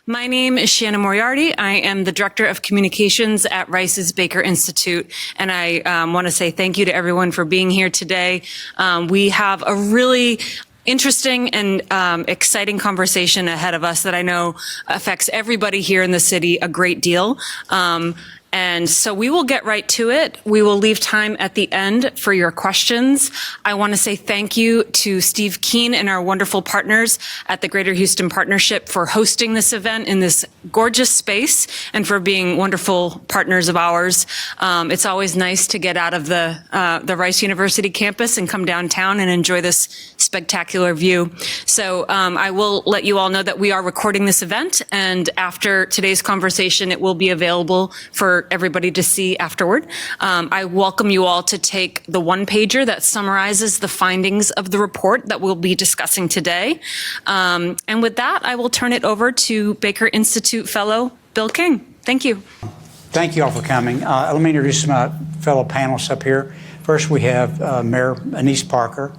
My name is Shannon Moriarty. I am the Director of Communications at Rice's Baker Institute, and I want to say thank you to everyone for being here today. We have a really interesting and exciting conversation ahead of us that I know affects everybody here in the city a great deal. And so we will get right to it. We will leave time at the end for your questions. I want to say thank you to Steve Keene and our wonderful partners at the Greater Houston Partnership for hosting this event in this gorgeous space and for being wonderful partners of ours. It's always nice to get out of the Rice University campus and come downtown and enjoy this spectacular view. So I will let you all know that we are recording this event, and after today's conversation, it will be available for everybody to see afterward. I welcome you all to take the one-pager that summarizes the findings of the report that we'll be discussing today. And with that, I will turn it over to Baker Institute Fellow Bill King. Thank you. Thank you all for coming. Let me introduce my fellow panelists up here. First, we have Mayor Anise Parker.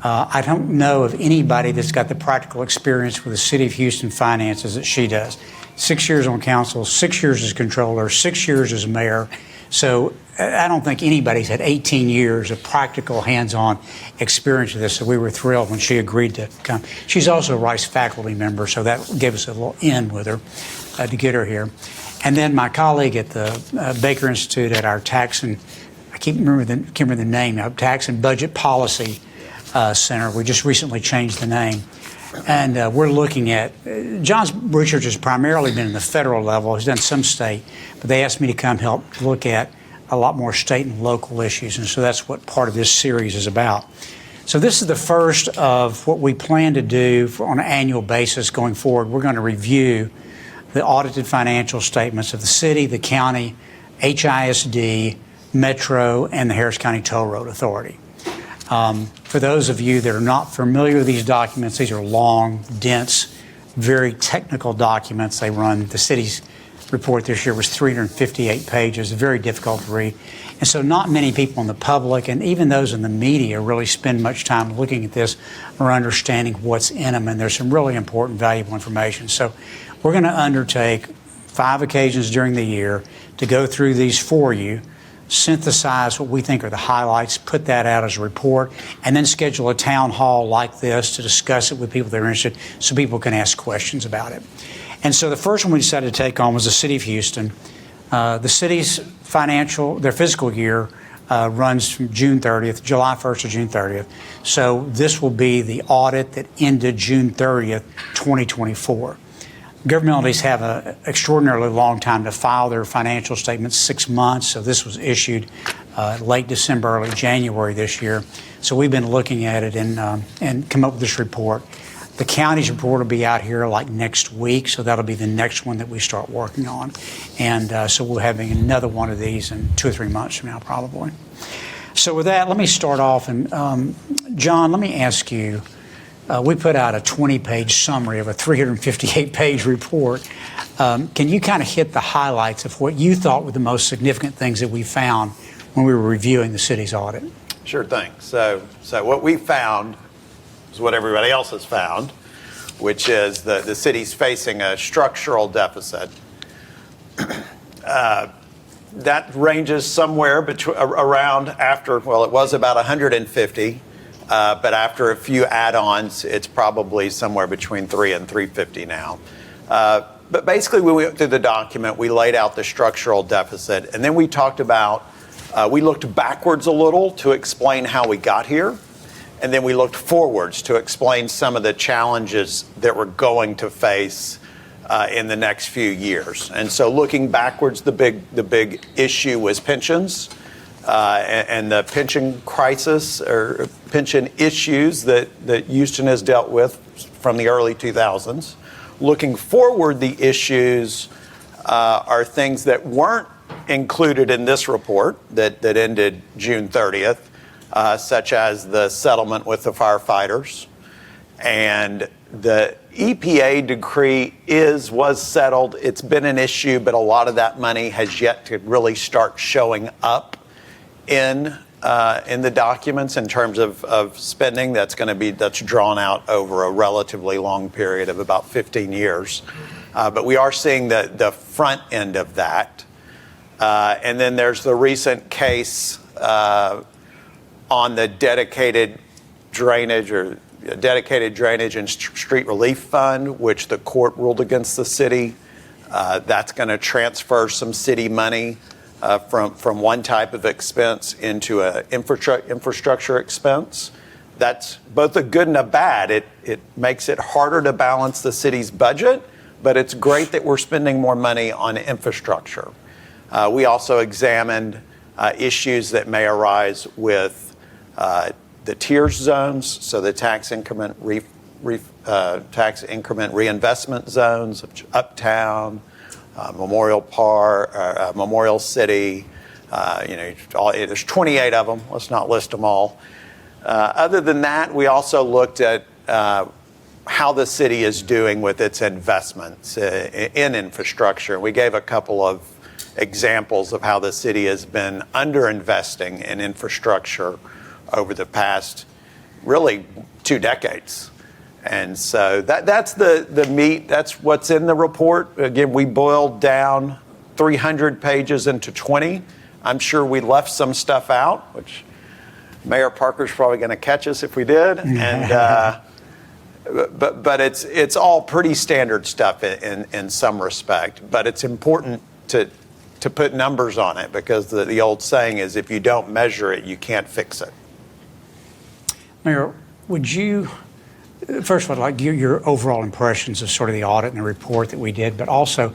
I don't know of anybody that's got the practical experience with the City of Houston finances that she does. 6 years on council, 6 years as controller, 6 years as mayor. So I don't think anybody's had 18 years of practical hands-on experience with this. So we were thrilled when she agreed to come. She's also a Rice faculty member, so that gave us a little in with her to get her here. And then my colleague at the Baker Institute at our tax and, I can't remember the name now, Tax and Budget Policy Center. We just recently changed the name. And we're looking at, John's research has primarily been in the federal level. He's done some state, but they asked me to come help look at a lot more state and local issues. And so that's what part of this series is about. So this is the first of what we plan to do on an annual basis going forward. We're going to review the audited financial statements of the city, the county, HISD, Metro, and the Harris County Toll Road Authority. For those of you that are not familiar with these documents, these are long, dense, very technical documents. They run, the city's report this year was 358 pages, very difficult to read. And so not many people in the public and even those in the media really spend much time looking at this or understanding what's in them. And there's some really important, valuable information. So we're going to undertake 5 occasions during the year to go through these for you, synthesize what we think are the highlights, put that out as a report, and then schedule a town hall like this to discuss it with people that are interested so people can ask questions about it. And so the first one we decided to take on was the City of Houston. The city's their fiscal year runs from June 30th, July 1st to June 30th. So this will be the audit that ended June 30th, 2024. Government entities have an extraordinarily long time to file their financial statements, 6 months. So this was issued late December, early January this year. So we've been looking at it and come up with this report. The county's report will be out here like next week. So that'll be the next one that we start working on. And so we'll be having another one of these in 2 or 3 months from now, probably. So with that, let me start off. And John, let me ask you. We put out a 20-page summary of a 358-page report. Can you kind of hit the highlights of what you thought were the most significant things that we found when we were reviewing the city's audit? Sure thing. So what we found is what everybody else has found, which is the city's facing a structural deficit. That ranges somewhere around after, well, it was about 150. But after a few add-ons, it's probably somewhere between 3 and 350 now. But basically, when we went through the document, we laid out the structural deficit, and then we talked about, we looked backwards a little to explain how we got here, and then we looked forwards to explain some of the challenges that we're going to face in the next few years. And so looking backwards, the big issue was pensions. And the pension crisis or pension issues that Houston has dealt with from the early 2000s. Looking forward, the issues are things that weren't included in this report that ended June 30th, such as the settlement with the firefighters. And the EPA decree was settled. It's been an issue, but a lot of that money has yet to really start showing up in the documents in terms of spending that's drawn out over a relatively long period of about 15 years. But we are seeing the front end of that. And then there's the recent case on the dedicated drainage and street relief fund, which the court ruled against the city. That's going to transfer some city money from one type of expense into an infrastructure expense. That's both a good and a bad. It makes it harder to balance the city's budget, but it's great that we're spending more money on infrastructure. We also examined issues that may arise with the tier zones, so the tax increment reinvestment zones of Uptown, Memorial Park, Memorial City. There's 28 of them. Let's not list them all. Other than that, we also looked at how the city is doing with its investments in infrastructure. We gave a couple of examples of how the city has been underinvesting in infrastructure over the past, really, 2 decades. And so that's the meat. That's what's in the report. Again, we boiled down 300 pages into 20. I'm sure we left some stuff out, which Mayor Parker's probably going to catch us if we did. And but it's all pretty standard stuff in some respect. But it's important to put numbers on it, because the old saying is, if you don't measure it, you can't fix it. Mayor, would you, first of all, I'd like your overall impressions of sort of the audit and the report that we did, but also,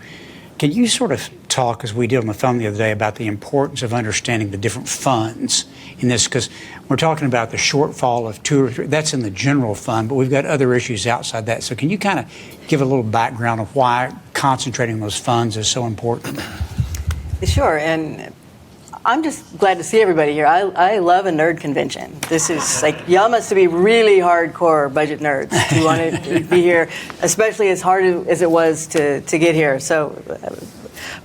can you sort of talk, as we did on the phone the other day, about the importance of understanding the different funds in this? Because we're talking about the shortfall of 2 or 3, that's in the general fund, but we've got other issues outside that. So can you kind of give a little background of why concentrating on those funds is so important? Sure, and I'm just glad to see everybody here. I love a nerd convention. This is like, y'all must be really hardcore budget nerds who want to be here, especially as hard as it was to get here. So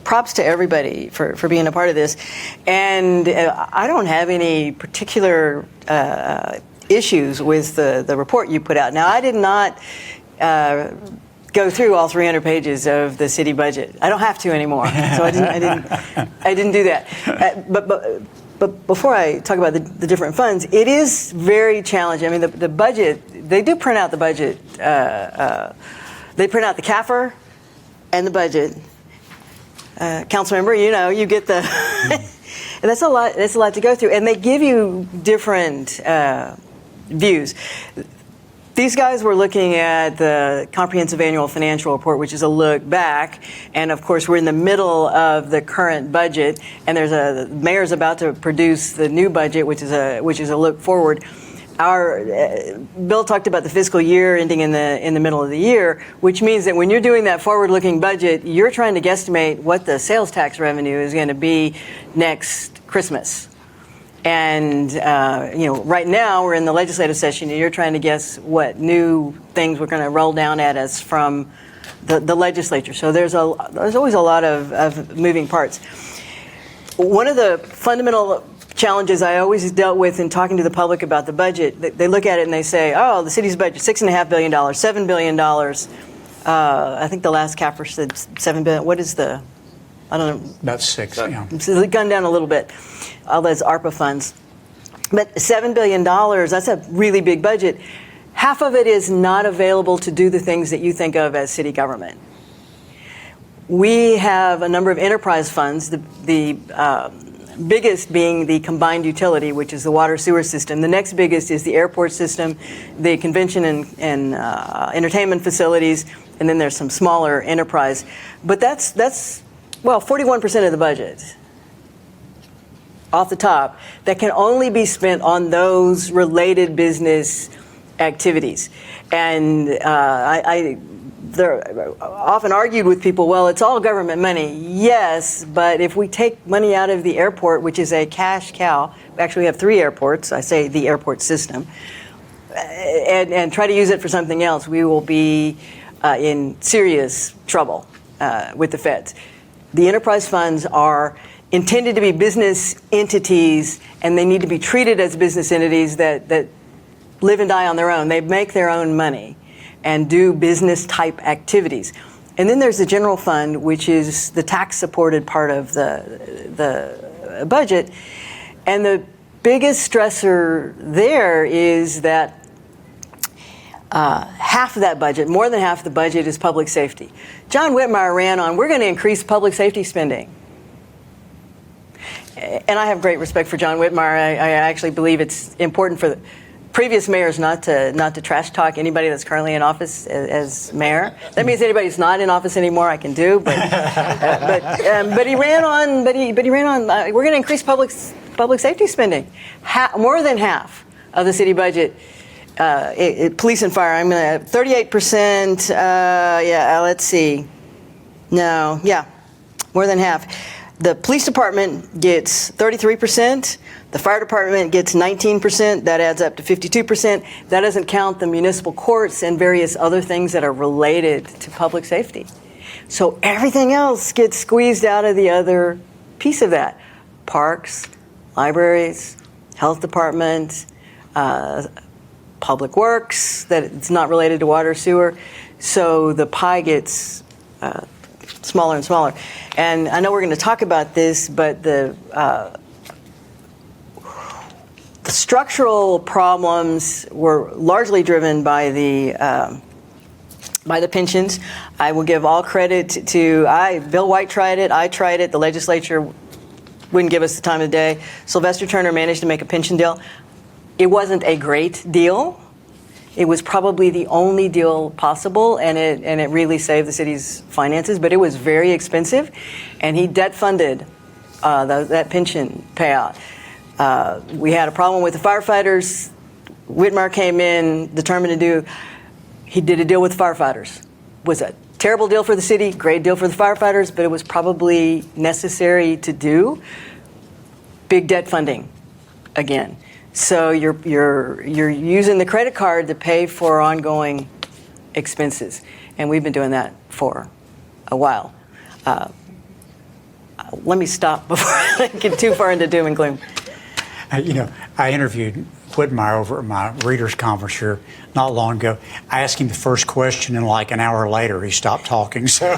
props to everybody for being a part of this. And I don't have any particular issues with the report you put out. Now, I did not go through all 300 pages of the city budget. I don't have to anymore, so I didn't do that. But before I talk about the different funds, it is very challenging. I mean, the budget, they do print out the budget. They print out the CAFR and the budget. Council member, you get the, and that's a lot to go through. And they give you different views. These guys were looking at the Comprehensive Annual Financial Report, which is a look back, and of course we're in the middle of the current budget, and the mayor's about to produce the new budget, which is a look forward. Our Bill talked about the fiscal year ending in the middle of the year, which means that when you're doing that forward-looking budget, you're trying to guesstimate what the sales tax revenue is going to be next Christmas. And, right now we're in the legislative session and you're trying to guess what new things we're going to roll down at us from the legislature. So there's always a lot of moving parts. One of the fundamental challenges I always dealt with in talking to the public about the budget, they look at it and they say, oh, the city's budget, $6.5 billion, $7 billion. I think the last CAFR said $7 billion. What is I don't know. About 6, yeah. So it's gone down a little bit, all those ARPA funds. But $7 billion, that's a really big budget. Half of it is not available to do the things that you think of as city government. We have a number of enterprise funds, the biggest being the combined utility, which is the water sewer system. The next biggest is the airport system, the convention and entertainment facilities, and then there's some smaller enterprise. But that's 41% of the budget off the top that can only be spent on those related business activities. And they're often argued with people, well, it's all government money. Yes, but if we take money out of the airport, which is a cash cow, we actually have 3 airports, I say the airport system, and try to use it for something else, we will be in serious trouble with the feds. The enterprise funds are intended to be business entities, and they need to be treated as business entities that live and die on their own. They make their own money and do business type activities. And then there's the general fund, which is the tax-supported part of the budget. And the biggest stressor there is that half of that budget, more than half of the budget, is public safety. John Whitmire ran on, we're going to increase public safety spending. And I have great respect for John Whitmire. I actually believe it's important for the previous mayors not to trash talk anybody that's currently in office as mayor. That means anybody who's not in office anymore I can do. But he ran on. We're going to increase public safety spending. More than half of the city budget. Police and fire. I'm going to 38%. Let's see. No. Yeah. More than half. The police department gets 33%. The fire department gets 19%. That adds up to 52%. That doesn't count the municipal courts and various other things that are related to public safety. So everything else gets squeezed out of the other piece of that. Parks, libraries, health department, public works, that it's not related to water, sewer. So the pie gets smaller and smaller. And I know we're going to talk about this, but the structural problems were largely driven by the pensions. I will give all credit to Bill White tried it. I tried it. The legislature wouldn't give us the time of day. Sylvester Turner managed to make a pension deal. It wasn't a great deal. It was probably the only deal possible, and it really saved the city's finances. But it was very expensive, and he debt funded that pension payout. We had a problem with the firefighters. Whitmire came in determined to he did a deal with the firefighters. It was a terrible deal for the city, great deal for the firefighters, but it was probably necessary to do. Big debt funding again. So you're using the credit card to pay for ongoing expenses, and we've been doing that for a while. Let me stop before I get too far into doom and gloom. I interviewed Whitmire over at my readers' conference here not long ago. I asked him the first question, and like an hour later, he stopped talking. So,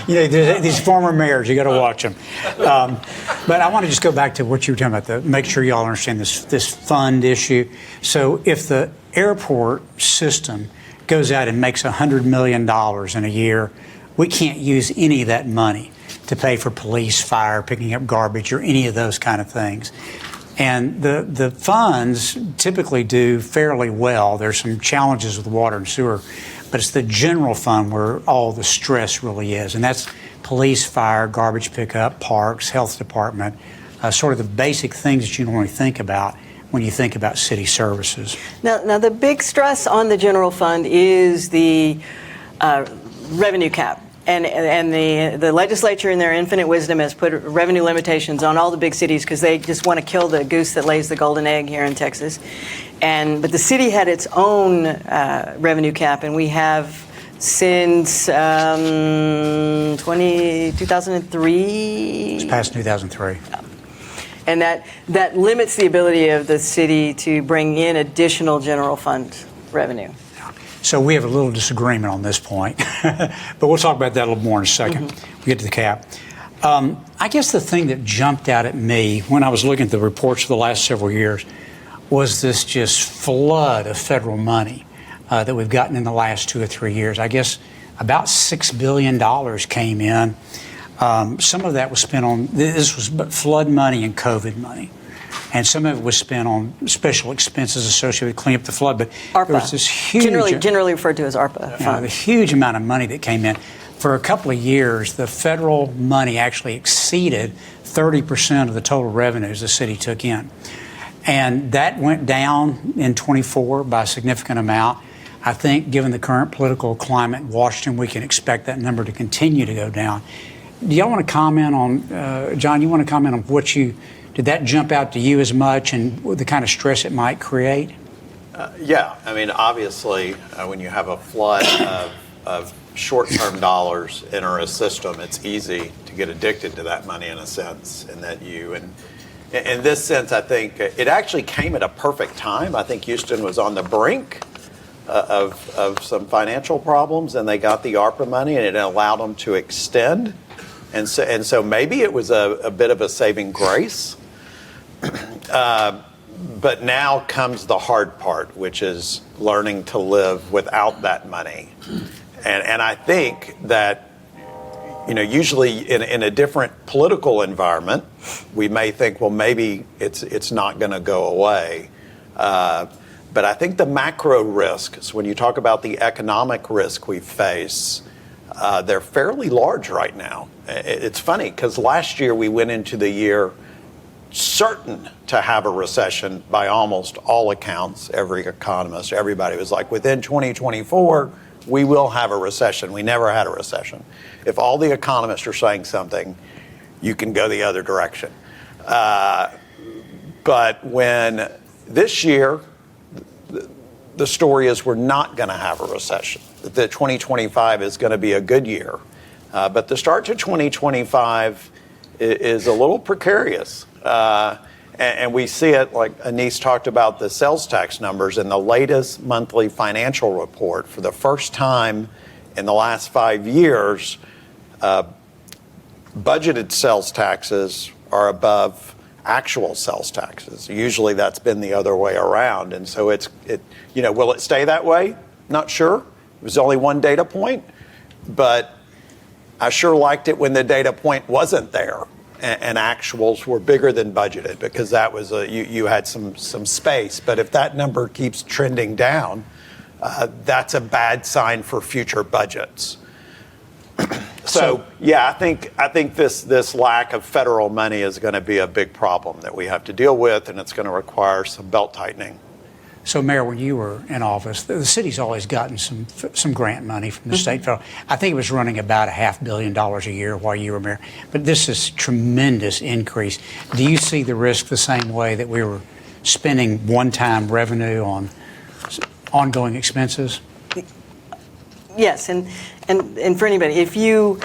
these former mayors, you got to watch them. But I want to just go back to what you were talking about, make sure y'all understand this fund issue. So if the airport system goes out and makes $100 million in a year, we can't use any of that money to pay for police, fire, picking up garbage, or any of those kind of things. And the funds typically do fairly well. There's some challenges with water and sewer, but it's the general fund where all the stress really is. And that's police, fire, garbage pickup, parks, health department, sort of the basic things that you normally think about when you think about city services. Now the big stress on the general fund is the revenue cap. And the legislature in their infinite wisdom has put revenue limitations on all the big cities because they just want to kill the goose that lays the golden egg here in Texas. But the city had its own revenue cap, and we have since 2003. It's past 2003. And that limits the ability of the city to bring in additional general fund revenue. So we have a little disagreement on this point, but we'll talk about that a little more in a second. We get to the cap. I guess the thing that jumped out at me when I was looking at the reports for the last several years was this just flood of federal money that we've gotten in the last 2 or 3 years. I guess about $6 billion came in. Some of that was spent on, this was flood money and COVID money. And some of it was spent on special expenses associated with cleaning up the flood. But ARPA. There was this huge, generally referred to as ARPA fund. The huge amount of money that came in. For a couple of years, the federal money actually exceeded 30% of the total revenues the city took in. And that went down in 24 by a significant amount. I think given the current political climate in Washington, we can expect that number to continue to go down. Do y'all want to comment on, John, you want to comment on what did that jump out to you as much and the kind of stress it might create? Yeah, I mean, obviously, when you have a flood of short-term dollars enter a system, it's easy to get addicted to that money in a sense, and that in this sense, I think it actually came at a perfect time. I think Houston was on the brink of some financial problems, and they got the ARPA money, and it allowed them to extend. And so maybe it was a bit of a saving grace. But now comes the hard part, which is learning to live without that money. And I think that, usually in a different political environment, we may think, well, maybe it's not going to go away. But I think the macro risks, when you talk about the economic risk we face, they're fairly large right now. It's funny because last year we went into the year certain to have a recession by almost all accounts. Every economist, everybody was like, within 2024, we will have a recession. We never had a recession. If all the economists are saying something, you can go the other direction. But when this year, the story is we're not going to have a recession. That 2025 is going to be a good year. But the start to 2025 is a little precarious. And we see it, like Anise talked about the sales tax numbers in the latest monthly financial report. For the first time in the last 5 years, budgeted sales taxes are above actual sales taxes. Usually that's been the other way around. And so will it stay that way? Not sure. It was only one data point, but I sure liked it when the data point wasn't there and actuals were bigger than budgeted, because that was you had some space. But if that number keeps trending down, that's a bad sign for future budgets. So yeah, I think this lack of federal money is going to be a big problem that we have to deal with, and it's going to require some belt tightening. So, Mayor, when you were in office, the city's always gotten some grant money from the state federal. I think it was running about $500 million a year while you were mayor. But this is a tremendous increase. Do you see the risk the same way, that we were spending one-time revenue on ongoing expenses? Yes, and for anybody, if you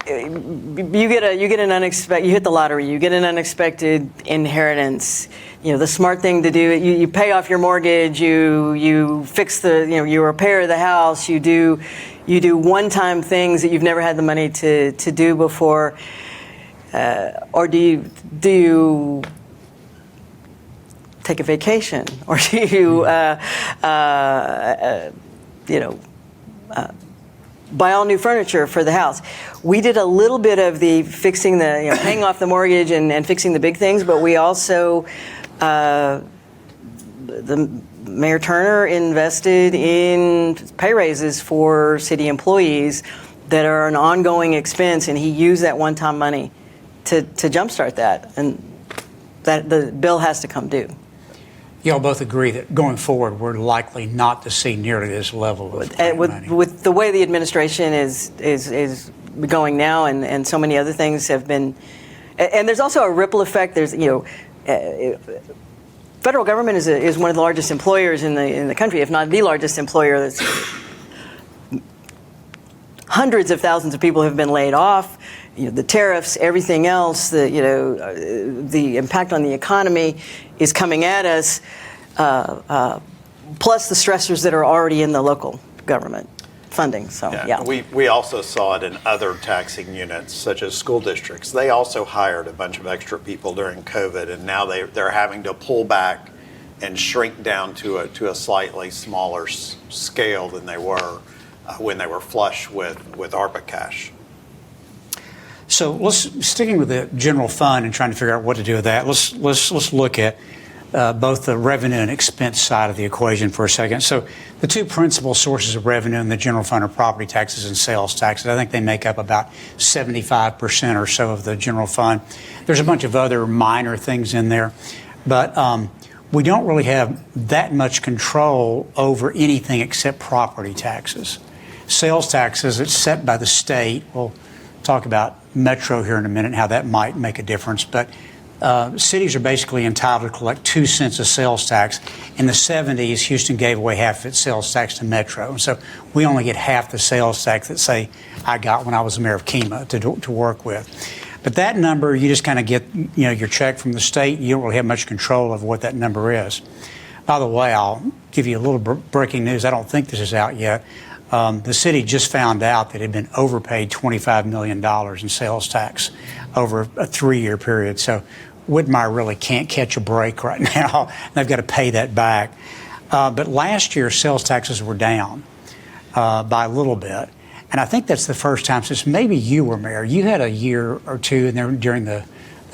get an unexpected, you hit the lottery, you get an unexpected inheritance. The smart thing to do, you pay off your mortgage, you fix you repair the house, you do one-time things that you've never had the money to do before, or do you take a vacation, or do you buy all new furniture for the house? We did a little bit of the fixing paying off the mortgage and fixing the big things, but we also, Mayor Turner invested in pay raises for city employees that are an ongoing expense, and he used that one-time money to jumpstart that, and that the bill has to come due. Y'all both agree that going forward, we're likely not to see nearly this level of money. With the way the administration is going now, and so many other things have been, and there's also a ripple effect. There's federal government is one of the largest employers in the country, if not the largest employer. That's hundreds of thousands of people have been laid off. The tariffs, everything else, the impact on the economy is coming at us, plus the stressors that are already in the local government funding. So, yeah. We also saw it in other taxing units, such as school districts. They also hired a bunch of extra people during COVID, and now they're having to pull back and shrink down to a slightly smaller scale than they were when they were flush with ARPA cash. So sticking with the general fund and trying to figure out what to do with that, let's look at both the revenue and expense side of the equation for a second. So the two principal sources of revenue in the general fund are property taxes and sales taxes. I think they make up about 75% or so of the general fund. There's a bunch of other minor things in there, but we don't really have that much control over anything except property taxes. Sales taxes, it's set by the state. We'll talk about Metro here in a minute, how that might make a difference. But cities are basically entitled to collect 2 cents of sales tax. In the 70s, Houston gave away half of its sales tax to Metro. And so we only get half the sales tax that, say, I got when I was the mayor of Kemah to work with. But that number, you just kind of get your check from the state. You don't really have much control of what that number is. By the way, I'll give you a little breaking news. I don't think this is out yet. The city just found out that it had been overpaid $25 million in sales tax over a 3-year period. So Whitmire really can't catch a break right now. They've got to pay that back. But last year, sales taxes were down by a little bit. And I think that's the first time since maybe you were mayor. You had a year or two during the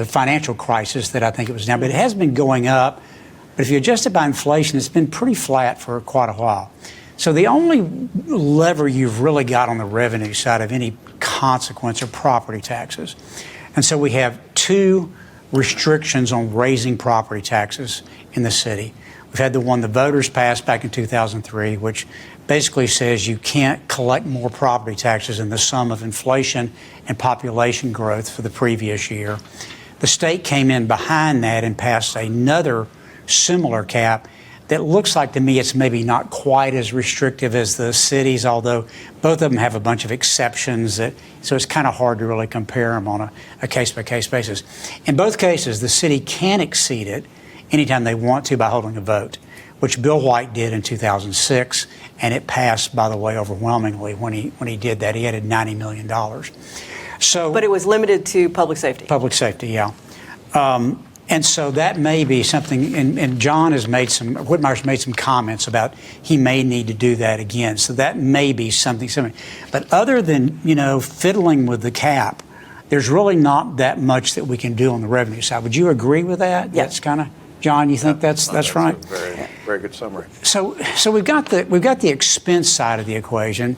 financial crisis that I think it was down. But it has been going up. But if you adjust it by inflation, it's been pretty flat for quite a while. So the only lever you've really got on the revenue side of any consequence are property taxes. And so we have 2 restrictions on raising property taxes in the city. We've had the one the voters passed back in 2003, which basically says you can't collect more property taxes than the sum of inflation and population growth for the previous year. The state came in behind that and passed another similar cap that looks like to me it's maybe not quite as restrictive as the cities, although both of them have a bunch of exceptions, so it's kind of hard to really compare them on a case-by-case basis. In both cases, the city can exceed it anytime they want to by holding a vote, which Bill White did in 2006, and it passed, by the way, overwhelmingly when he did that. He added $90 million. But it was limited to public safety. Public safety, yeah. And so that may be something, and John has made Whitmire's made some comments about he may need to do that again. So that may be something similar. But other than, fiddling with the cap, there's really not that much that we can do on the revenue side. Would you agree with that? Yeah. That's kind of, John, you think that's right? A very, very good summary. So we've got the expense side of the equation.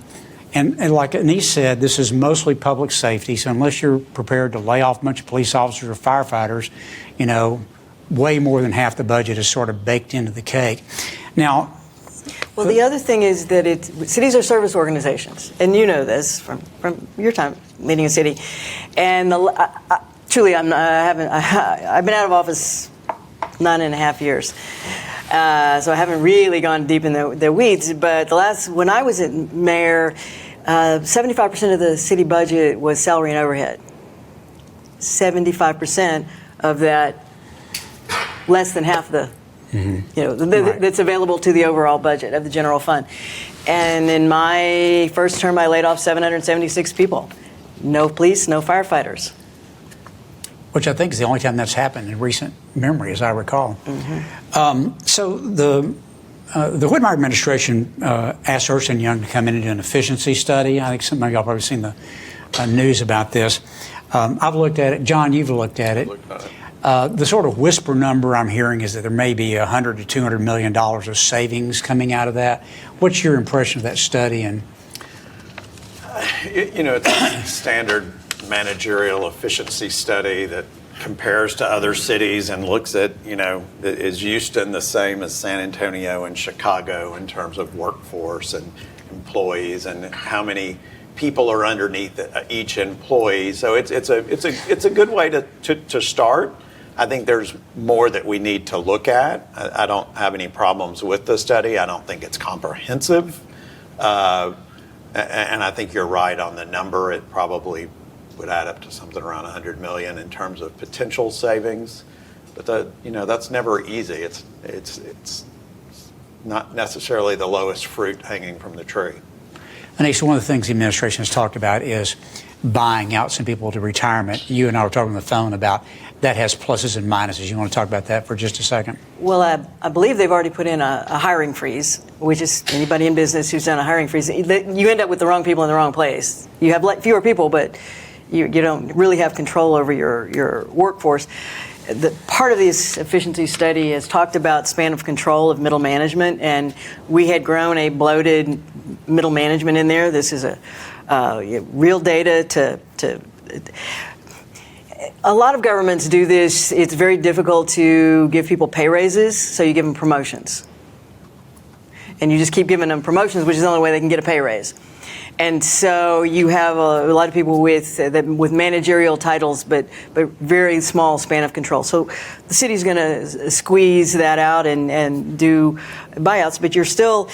And like Anise said, this is mostly public safety. So unless you're prepared to lay off a bunch of police officers or firefighters, way more than half the budget is sort of baked into the cake. Now, well, the other thing is that cities are service organizations, and you know this from your time leading a city. And truly, I've been out of office 9.5 years. So I haven't really gone deep in the weeds, but when I was mayor, 75% of the city budget was salary and overhead. 75% of that, less than half that's available to the overall budget of the general fund. And in my first term, I laid off 776 people. No police, no firefighters. Which I think is the only time that's happened in recent memory, as I recall. Mm-hmm. So the Whitmire administration asked Ernst & Young to come in and do an efficiency study. I think some of y'all probably seen the news about this. I've looked at it. John, you've looked at it. The sort of whisper number I'm hearing is that there may be $100 to $200 million of savings coming out of that. What's your impression of that study? And it's a standard managerial efficiency study that compares to other cities and looks at, is Houston the same as San Antonio and Chicago in terms of workforce and employees and how many people are underneath each employee. So it's a good way to start. I think there's more that we need to look at. I don't have any problems with the study. I don't think it's comprehensive. And I think you're right on the number. It probably would add up to something around $100 million in terms of potential savings. But that's never easy. It's not necessarily the lowest fruit hanging from the tree. Anise, one of the things the administration has talked about is buying out some people to retirement. You and I were talking on the phone about that has pluses and minuses. You want to talk about that for just a second? Well, I believe they've already put in a hiring freeze, which is anybody in business who's done a hiring freeze. You end up with the wrong people in the wrong place. You have fewer people, but you don't really have control over your workforce. The part of this efficiency study has talked about span of control of middle management, and we had grown a bloated middle management in there. This is real data to a lot of governments do this. It's very difficult to give people pay raises, so you give them promotions. And you just keep giving them promotions, which is the only way they can get a pay raise. And so you have a lot of people with managerial titles, but very small span of control. So the city's going to squeeze that out and do buyouts, but you're still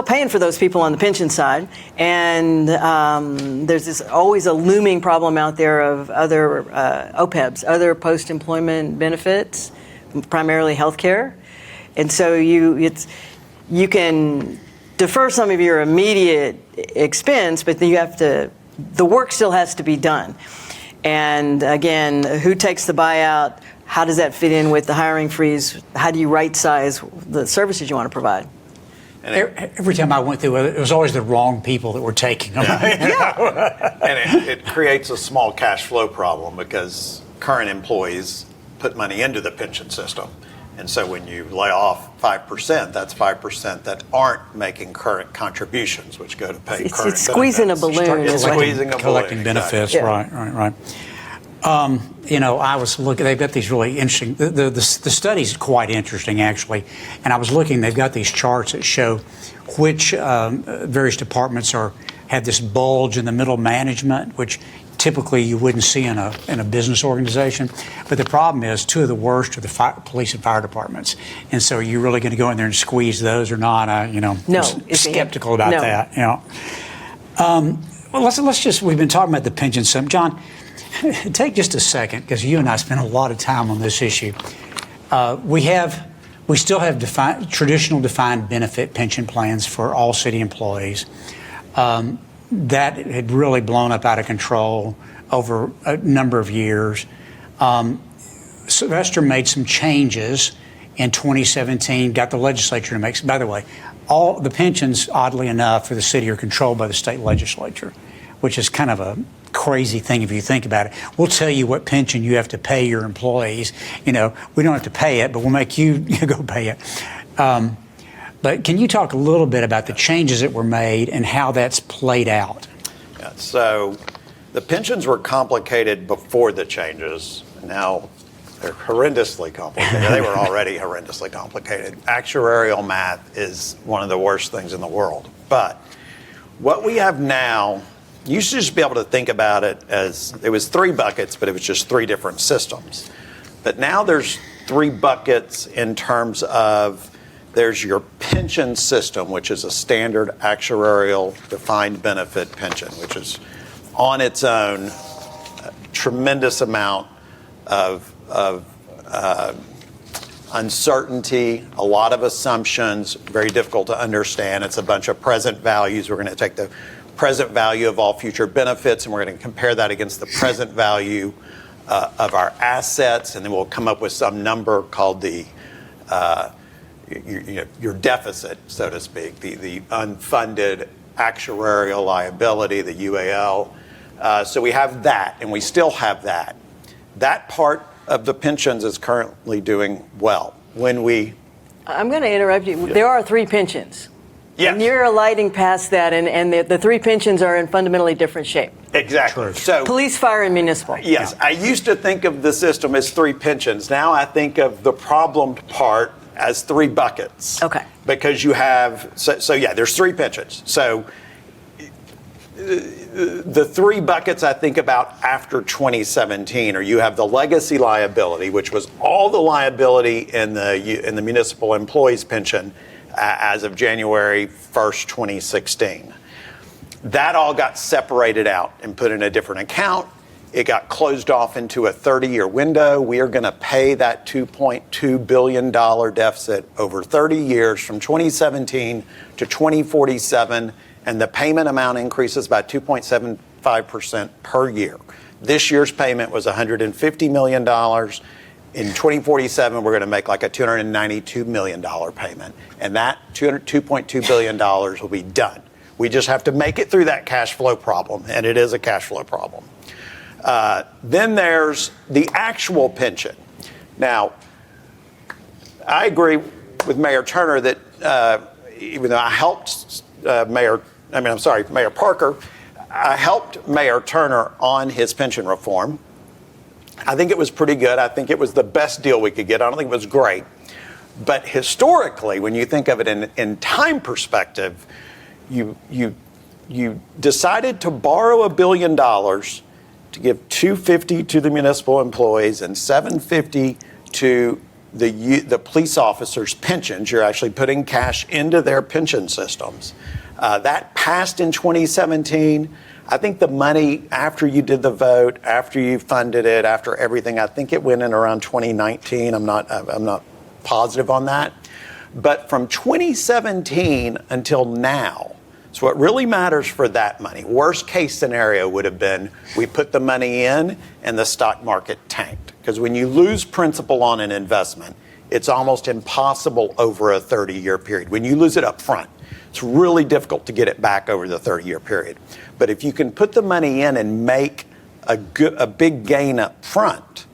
paying for those people on the pension side. And there's always a looming problem out there of other OPEBs, other post-employment benefits, primarily health care. And so you can defer some of your immediate expense, but then the work still has to be done. And again, who takes the buyout? How does that fit in with the hiring freeze? How do you right size the services you want to provide? And Every time I went through it, it was always the wrong people that were taking them. and it creates a small cash flow problem because current employees put money into the pension system. And so when you lay off 5%, that's 5% that aren't making current contributions, which go to pay current benefits. It's squeezing a balloon. It's squeezing a balloon. Collecting benefits, exactly. right. I was looking, they've got these really interesting, the study's quite interesting, actually. And I was looking, they've got these charts that show which various departments have this bulge in the middle management, which typically you wouldn't see in a business organization. But the problem is, two of the worst are the police and fire departments. And so are you really going to go in there and squeeze those or not? No, I'm skeptical about that. Well, we've been talking about the pension system. John, take just a second, because you and I spent a lot of time on this issue. We still have traditional defined benefit pension plans for all city employees. That had really blown up out of control over a number of years. Sylvester made some changes in 2017, got the legislature to make, by the way, all the pensions, oddly enough, for the city are controlled by the state legislature, which is kind of a crazy thing if you think about it. We'll tell you what pension you have to pay your employees. We don't have to pay it, but we'll make you go pay it. But can you talk a little bit about the changes that were made and how that's played out? Yeah, so the pensions were complicated before the changes. Now they're horrendously complicated. They were already horrendously complicated. Actuarial math is one of the worst things in the world. But what we have now, you should just be able to think about it as it was 3 buckets, but it was just 3 different systems. But now there's 3 buckets in terms of there's your pension system, which is a standard actuarial defined benefit pension, which is on its own a tremendous amount of uncertainty, a lot of assumptions, very difficult to understand. It's a bunch of present values. We're going to take the present value of all future benefits, and we're going to compare that against the present value of our assets, and then we'll come up with some number called the your deficit, so to speak, the unfunded actuarial liability, the UAL. So we have that, and we still have that. That part of the pensions is currently doing well. I'm going to interrupt you. There are 3 pensions. Yes. And you're alighting past that, and the 3 pensions are in fundamentally different shape. Exactly. True. So Police, fire, and municipal. yes, I used to think of the system as 3 pensions. Now I think of the problemed part as 3 buckets. Okay. Because you have, there's 3 pensions. So the 3 buckets I think about after 2017 are you have the legacy liability, which was all the liability in the municipal employees pension as of January 1st, 2016. That all got separated out and put in a different account. It got closed off into a 30-year window. We are going to pay that $2.2 billion deficit over 30 years from 2017 to 2047, and the payment amount increases by 2.75% per year. This year's payment was $150 million. In 2047, we're going to make like a $292 million payment, and that $2.2 billion will be done. We just have to make it through that cash flow problem, and it is a cash flow problem. Then there's the actual pension. Now, I agree with Mayor Turner that even though I helped Mayor Parker, I helped Mayor Turner on his pension reform. I think it was pretty good. I think it was the best deal we could get. I don't think it was great. But historically, when you think of it in time perspective, you decided to borrow $1 billion to give $250 to the municipal employees and $750 to the police officers' pensions. You're actually putting cash into their pension systems. That passed in 2017. I think the money, after you did the vote, after you funded it, after everything, I think it went in around 2019. I'm not positive on that. But from 2017 until now, so what really matters for that money, worst case scenario would have been we put the money in and the stock market tanked. Because when you lose principal on an investment, it's almost impossible over a 30-year period. When you lose it up front, it's really difficult to get it back over the 30-year period. But if you can put the money in and make a big gain up front,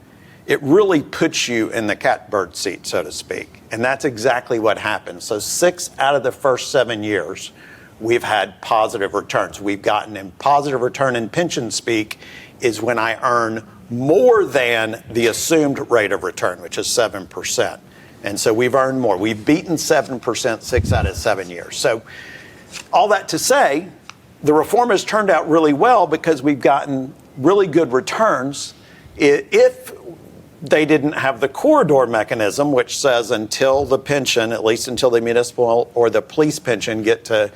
it really puts you in the catbird seat, so to speak. And that's exactly what happened. So 6 out of the first 7 years, we've had positive returns. We've gotten a positive return in pension speak is when I earn more than the assumed rate of return, which is 7%. And so we've earned more. We've beaten 7% 6 out of 7 years. So all that to say, the reform has turned out really well because we've gotten really good returns. If they didn't have the corridor mechanism, which says until the pension, at least until the municipal or the police pension get to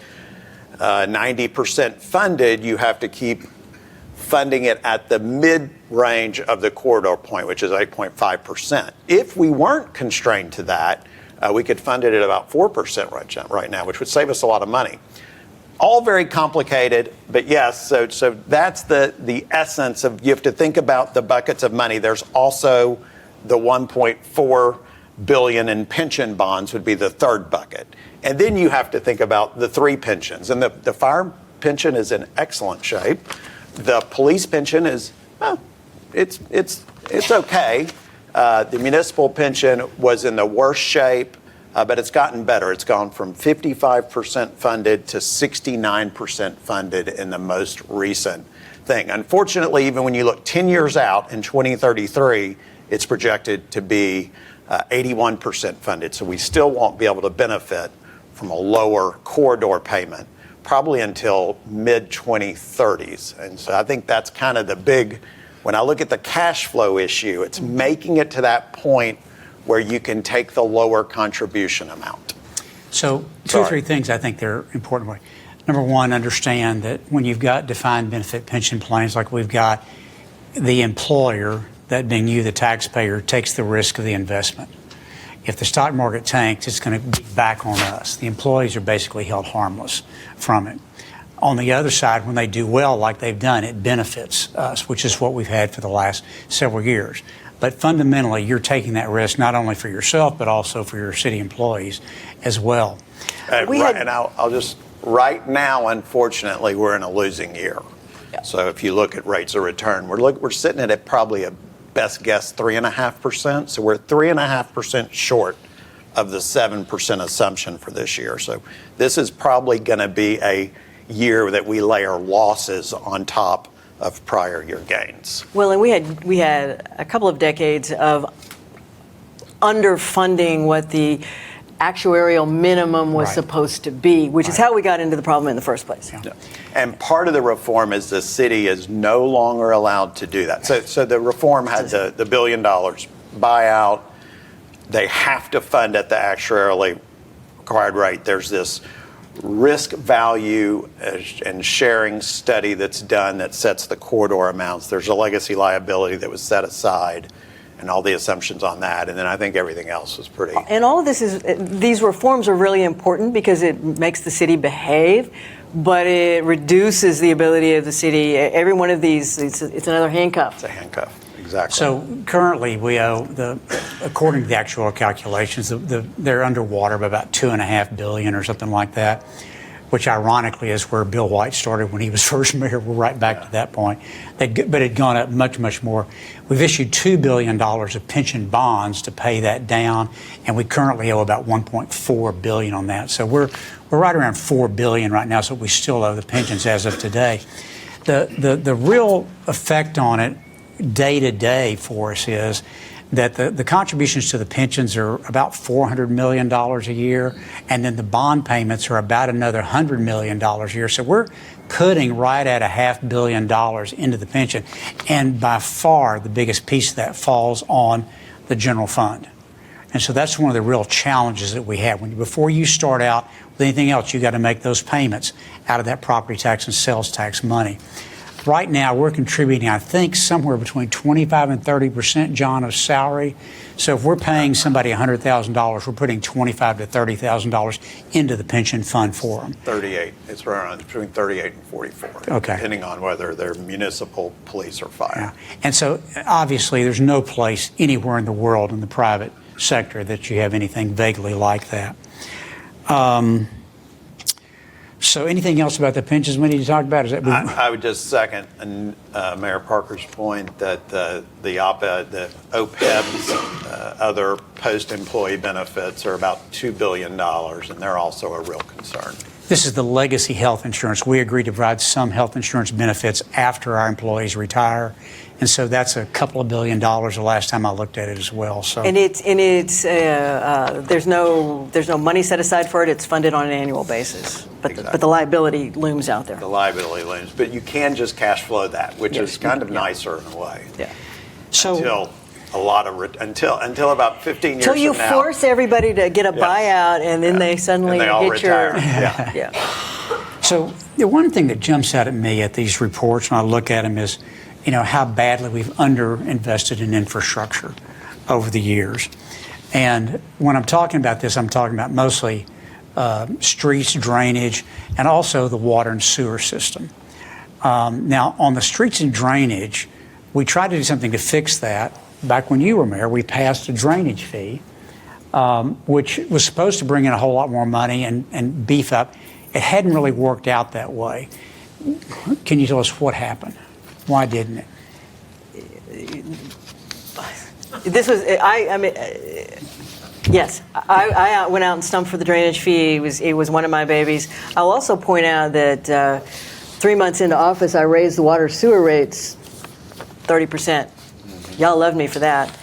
90% funded, you have to keep funding it at the mid-range of the corridor point, which is 8.5%. If we weren't constrained to that, we could fund it at about 4% right now, which would save us a lot of money. All very complicated, but yes, so that's the essence of, you have to think about the buckets of money. There's also the 1.4 billion in pension bonds would be the third bucket. And then you have to think about the 3 pensions. And the fire pension is in excellent shape. The police pension is, well, it's okay. The municipal pension was in the worst shape, but it's gotten better. It's gone from 55% funded to 69% funded in the most recent thing. Unfortunately, even when you look 10 years out in 2033, it's projected to be 81% funded. So we still won't be able to benefit from a lower corridor payment probably until mid-2030s. And so I think that's kind of the big, when I look at the cash flow issue, it's making it to that point where you can take the lower contribution amount. So two or three things I think they're important. Number one, understand that when you've got defined benefit pension plans like we've got, the employer, that being you, the taxpayer, takes the risk of the investment. If the stock market tanks, it's going to be back on us. The employees are basically held harmless from it. On the other side, when they do well like they've done, it benefits us, which is what we've had for the last several years. But fundamentally, you're taking that risk not only for yourself, but also for your city employees as well. And I'll just, right now, unfortunately, we're in a losing year. Yeah. So if you look at rates of return, we're sitting at probably a best guess 3.5%. So we're 3.5% short of the 7% assumption for this year. So this is probably going to be a year that we layer losses on top of prior year gains. Well, and we had a couple of decades of underfunding what the actuarial minimum was supposed to be, which is how we got into the problem in the first place. Yeah. And part of the reform is the city is no longer allowed to do that. So the reform had the $1 billion buyout. They have to fund at the actuarially required rate. There's this risk value and sharing study that's done that sets the corridor amounts. There's a legacy liability that was set aside and all the assumptions on that. And then I think everything else was pretty. And all of these reforms are really important because it makes the city behave, but it reduces the ability of the city. Every one of these, it's another handcuff. It's a handcuff. Exactly. So currently we owe, according to the actual calculations, they're underwater by about $2.5 billion or something like that, which ironically is where Bill White started when he was first mayor. We're right back to that point. But it had gone up much, much more. We've issued $2 billion of pension bonds to pay that down, and we currently owe about $1.4 billion on that. So we're right around $4 billion right now, so we still owe the pensions as of today. The real effect on it day to day for us is that the contributions to the pensions are about $400 million a year, and then the bond payments are about another $100 million a year. So we're putting right at $500 million into the pension, and by far the biggest piece of that falls on the general fund. And so that's one of the real challenges that we have. Before you start out with anything else, you got to make those payments out of that property tax and sales tax money. Right now, we're contributing, I think, somewhere between 25 and 30%, John, of salary. So if we're paying somebody $100,000, we're putting $25,000 to $30,000 into the pension fund for them. 38. It's around between 38 and 44. Okay. Depending on whether they're municipal, police, or fire. Yeah. And so obviously there's no place anywhere in the world in the private sector that you have anything vaguely like that. So anything else about the pensions we need to talk about? Is that I would just second Mayor Parker's point that the OPEB, the OPEB's other post-employee benefits are about $2 billion, and they're also a real concern. This is the legacy health insurance. We agreed to provide some health insurance benefits after our employees retire. And so that's a couple of $1 billion the last time I looked at it as well. So there's no money set aside for it. It's funded on an annual basis, but the liability looms out there. The liability looms, but you can just cash flow that, which is kind of nicer in a way. Yeah. So until about 15 years Until you from now. force everybody to get a buyout, and then they suddenly and they all get retire. your So the one thing that jumps out at me at these reports when I look at them is, how badly we've underinvested in infrastructure over the years. And when I'm talking about this, I'm talking about mostly streets, drainage, and also the water and sewer system. Now, on the streets and drainage, we tried to do something to fix that. Back when you were mayor, we passed a drainage fee, which was supposed to bring in a whole lot more money and beef up. It hadn't really worked out that way. Can you tell us what happened? Why didn't it? This was yes. I went out and stumped for the drainage fee. It was one of my babies. I'll also point out that 3 months into office, I raised the water sewer rates 30%. Y'all loved me for that.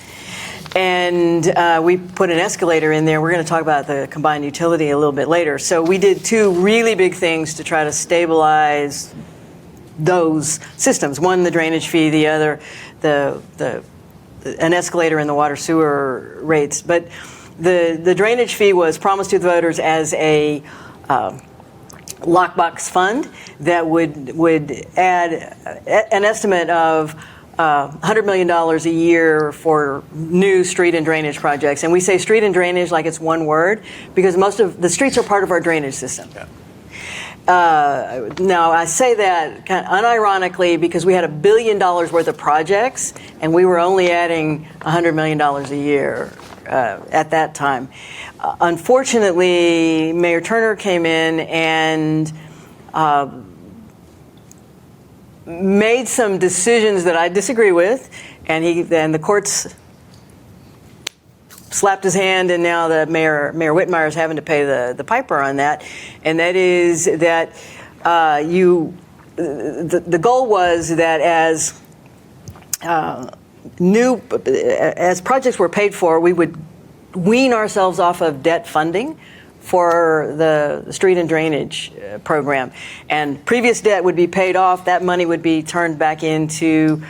And we put an escalator in there. We're going to talk about the combined utility a little bit later. So we did two really big things to try to stabilize those systems. One, the drainage fee. The other, an escalator in the water sewer rates. But the drainage fee was promised to the voters as a lockbox fund that would add an estimate of $100 million a year for new street and drainage projects. And we say street and drainage like it's one word because most of the streets are part of our drainage system. Yeah. Now, I say that kind of unironically because we had $1 billion worth of projects and we were only adding $100 million a year at that time. Unfortunately, Mayor Turner came in and made some decisions that I disagree with, and the courts slapped his hand, and now the Mayor Whitmire is having to pay the piper on that. And that is that the goal was that as projects were paid for, we would wean ourselves off of debt funding for the street and drainage program. And previous debt would be paid off. That money would be turned back into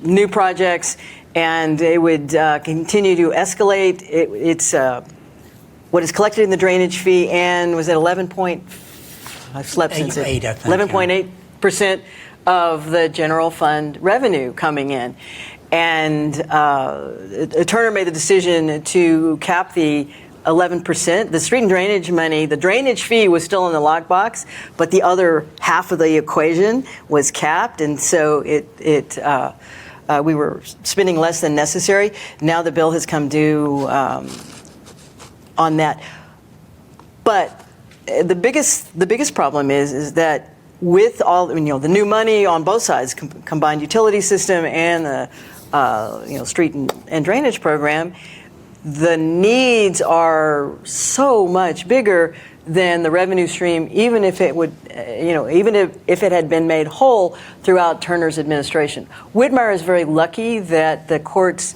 new projects, and it would continue to escalate. It's what is collected in the drainage fee, and was it 11.8% of the general fund revenue coming in. And Turner made the decision to cap the 11%. The street and drainage money, the drainage fee was still in the lockbox, but the other half of the equation was capped, and so we were spending less than necessary. Now the bill has come due on that. But the biggest problem is that with all the new money on both sides, combined utility system and the street and drainage program, the needs are so much bigger than the revenue stream, even if it would, even if it had been made whole throughout Turner's administration. Whitmire is very lucky that the courts,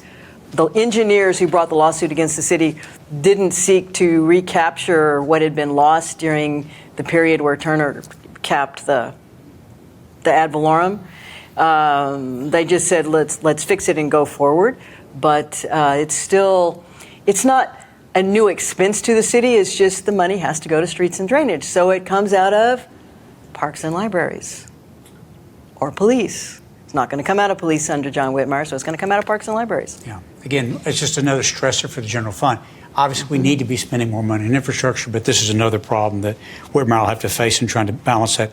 the engineers who brought the lawsuit against the city, didn't seek to recapture what had been lost during the period where Turner capped the ad valorem. They just said, let's fix it and go forward. But it's not a new expense to the city. It's just the money has to go to streets and drainage. So it comes out of parks and libraries. or police. It's not going to come out of police under John Whitmire, so it's going to come out of parks and libraries. Yeah. Again, it's just another stressor for the general fund. Obviously, we need to be spending more money in infrastructure, but this is another problem that Whitmire will have to face in trying to balance that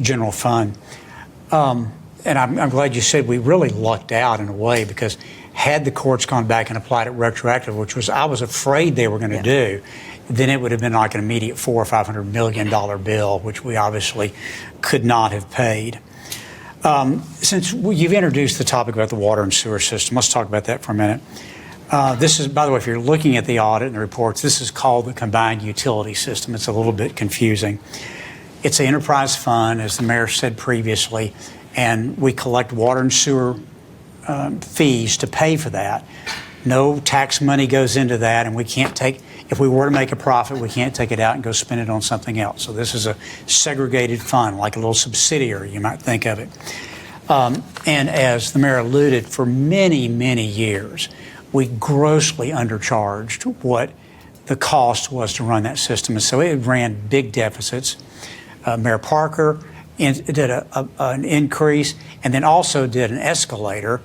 general fund. And I'm glad you said we really lucked out in a way, because had the courts gone back and applied it retroactive, which was I was afraid they were going to do, then it would have been like an immediate $400 or $500 million bill, which we obviously could not have paid. Since you've introduced the topic about the water and sewer system, let's talk about that for a minute. This is, by the way, if you're looking at the audit and the reports, this is called the combined utility system. It's a little bit confusing. It's an enterprise fund, as the mayor said previously, and we collect water and sewer fees to pay for that. No tax money goes into that, and we can't take, if we were to make a profit, we can't take it out and go spend it on something else. So this is a segregated fund, like a little subsidiary, you might think of it. And as the mayor alluded, for many, many years, we grossly undercharged what the cost was to run that system. And so it ran big deficits. Mayor Parker did an increase and then also did an escalator.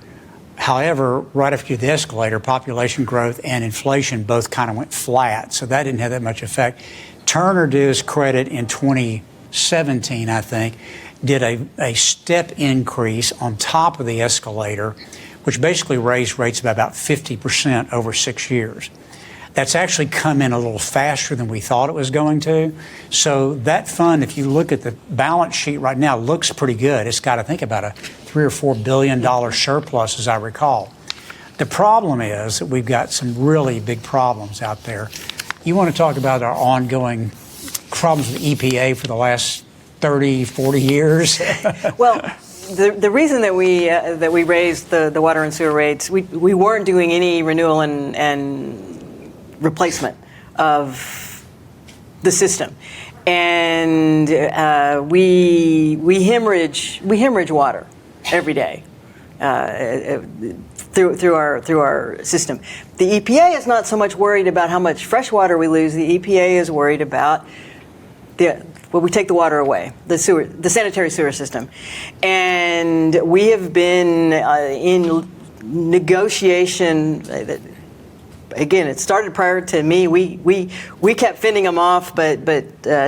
However, right after the escalator, population growth and inflation both kind of went flat, so that didn't have that much effect. Turner, to his credit, in 2017, I think, did a step increase on top of the escalator, which basically raised rates by about 50% over 6 years. That's actually come in a little faster than we thought it was going to. So that fund, if you look at the balance sheet right now, looks pretty good. It's got, I think, about a $3 or $4 billion surplus, as I recall. The problem is that we've got some really big problems out there. You want to talk about our ongoing problems with EPA for the last 30, 40 years? Well, the reason that we raised the water and sewer rates, we weren't doing any renewal and replacement of the system, and we hemorrhage water every day through our system. The EPA is not so much worried about how much fresh water we lose. The EPA is worried about we take the water away, the sanitary sewer system, and we have been in negotiation. Again, it started prior to me. We kept fending them off, but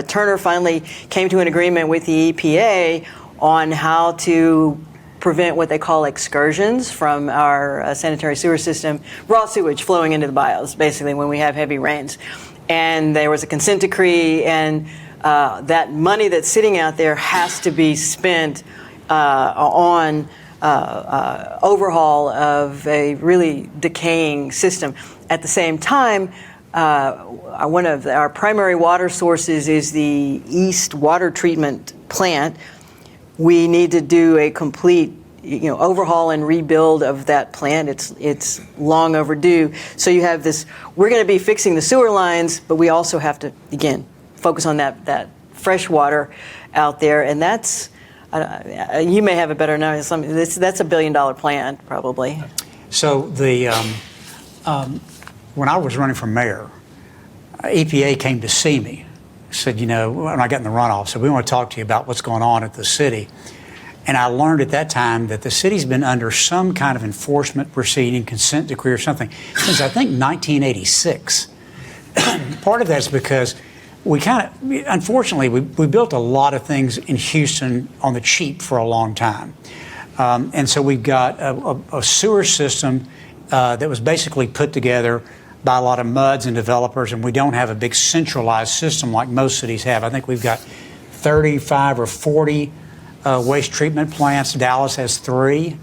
Turner finally came to an agreement with the EPA on how to prevent what they call excursions from our sanitary sewer system, raw sewage flowing into the bios, basically, when we have heavy rains. And there was a consent decree, and that money that's sitting out there has to be spent on overhaul of a really decaying system. At the same time, one of our primary water sources is the East Water Treatment Plant. We need to do a complete, overhaul and rebuild of that plant. It's long overdue. So you have this. We're going to be fixing the sewer lines, but we also have to, again, focus on that fresh water out there, and that's. You may have a better know. That's $1 billion plan, probably. So when I was running for mayor, EPA came to see me, said, when I got in the runoff, said, we want to talk to you about what's going on at the city. And I learned at that time that the city's been under some kind of enforcement proceeding, consent decree or something, since I think 1986. Part of that's because unfortunately, we built a lot of things in Houston on the cheap for a long time. And so we've got a sewer system that was basically put together by a lot of MUDs and developers, and we don't have a big centralized system like most cities have. I think we've got 35 or 40 waste treatment plants. Dallas has 3.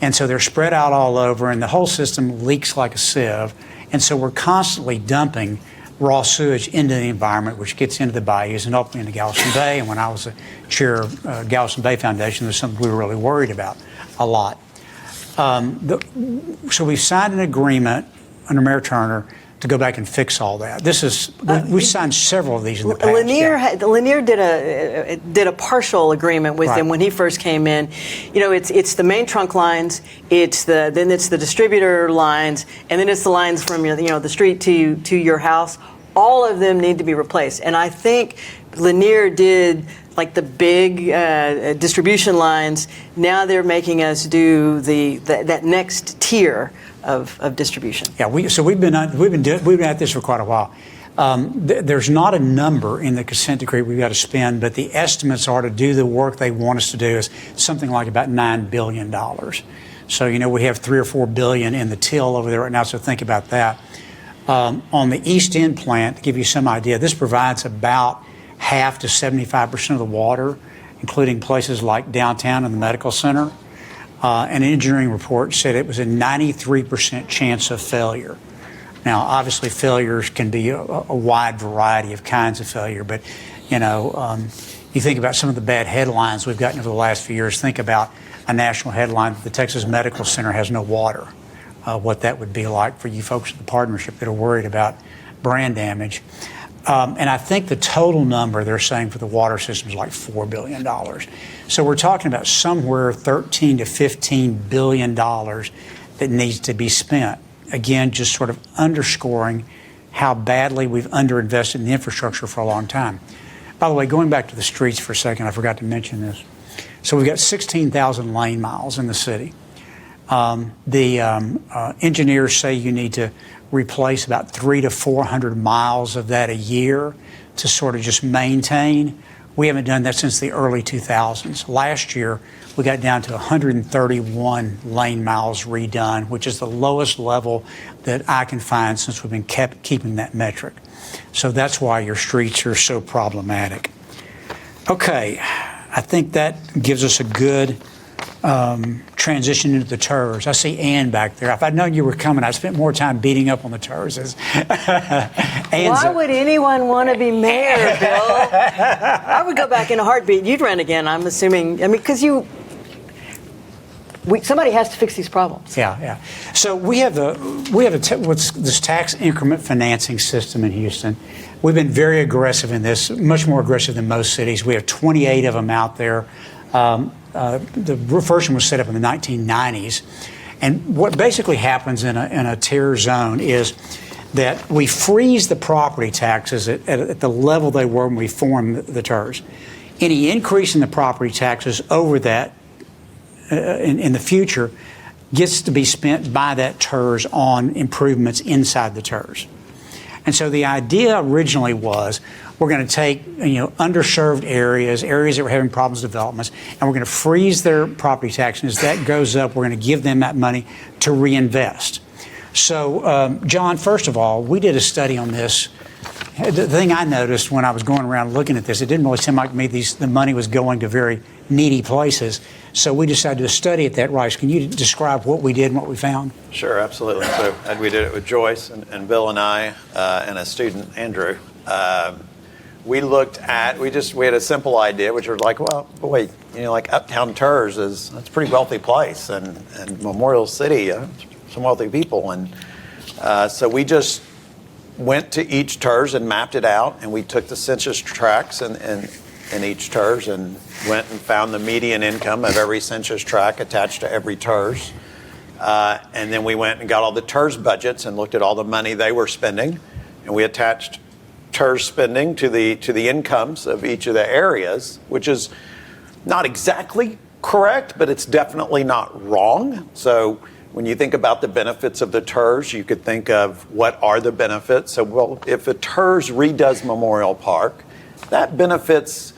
And so they're spread out all over, and the whole system leaks like a sieve. And so we're constantly dumping raw sewage into the environment, which gets into the bayous and ultimately into Galveston Bay. And when I was the chair of Galveston Bay Foundation, there's something we were really worried about a lot. So we've signed an agreement under Mayor Turner to go back and fix all that. We signed several of these in the past. Lanier did a partial agreement with them when he first came in. It's the main trunk lines, then it's the distributor lines, and then it's the lines from the street to your house. all of them need to be replaced. And I think Lanier did like the big distribution lines. Now they're making us do that next tier of distribution. Yeah, we've been at this for quite a while. There's not a number in the consent decree we've got to spend, but the estimates are to do the work they want us to do is something like about $9 billion. So, we have $3 or $4 billion in the till over there right now, so think about that. On the East End plant, to give you some idea, this provides about half to 75% of the water, including places like downtown and the medical center. An engineering report said it was a 93% chance of failure. Now, obviously, failures can be a wide variety of kinds of failure, but, you think about some of the bad headlines we've gotten over the last few years. Think about a national headline that the Texas Medical Center has no water. What that would be like for you folks at the partnership that are worried about brand damage. And I think the total number they're saying for the water system is like $4 billion. So we're talking about somewhere $13 to $15 billion that needs to be spent. Again, just sort of underscoring how badly we've underinvested in the infrastructure for a long time. By the way, going back to the streets for a second, I forgot to mention this. So we've got 16,000 lane miles in the city. Engineers say you need to replace about 300 to 400 miles of that a year to sort of just maintain. We haven't done that since the early 2000s. Last year, we got down to 131 lane miles redone, which is the lowest level that I can find since we've been keeping that metric. So that's why your streets are so problematic. Okay, I think that gives us a good transition into the TERS. I see Ann back there. If I'd known you were coming, I'd spent more time beating up on the TERS. Why would anyone want to be mayor, Bill? I would go back in a heartbeat. You'd run again, I'm assuming. Because somebody has to fix these problems. Yeah. So we have what's this tax increment financing system in Houston. We've been very aggressive in this, much more aggressive than most cities. We have 28 of them out there. The first one was set up in the 1990s. And what basically happens in a tier zone is that we freeze the property taxes at the level they were when we formed the TERS. Any increase in the property taxes over that in the future gets to be spent by that TERS on improvements inside the TERS. And so the idea originally was we're going to take underserved areas that were having problems with developments, and we're going to freeze their property tax. And as that goes up, we're going to give them that money to reinvest. So, John, first of all, we did a study on this. The thing I noticed when I was going around looking at this, it didn't really seem like to me the money was going to very needy places. So we decided to study it that right. Can you describe what we did and what we found? Sure, absolutely. So we did it with Joyce and Bill and I and a student, Andrew. We looked at, we had a simple idea, which was like, well, wait, like Uptown TERS that's a pretty wealthy place, and Memorial City, some wealthy people. And so we just went to each TERS and mapped it out, and we took the census tracts in each TERS and went and found the median income of every census tract attached to every TERS. And then we went and got all the TERS budgets and looked at all the money they were spending, and we attached TERS spending to the incomes of each of the areas, which is not exactly correct, but it's definitely not wrong. So when you think about the benefits of the TERS, you could think of what are the benefits. So, well, if a TERS redoes Memorial Park, that benefits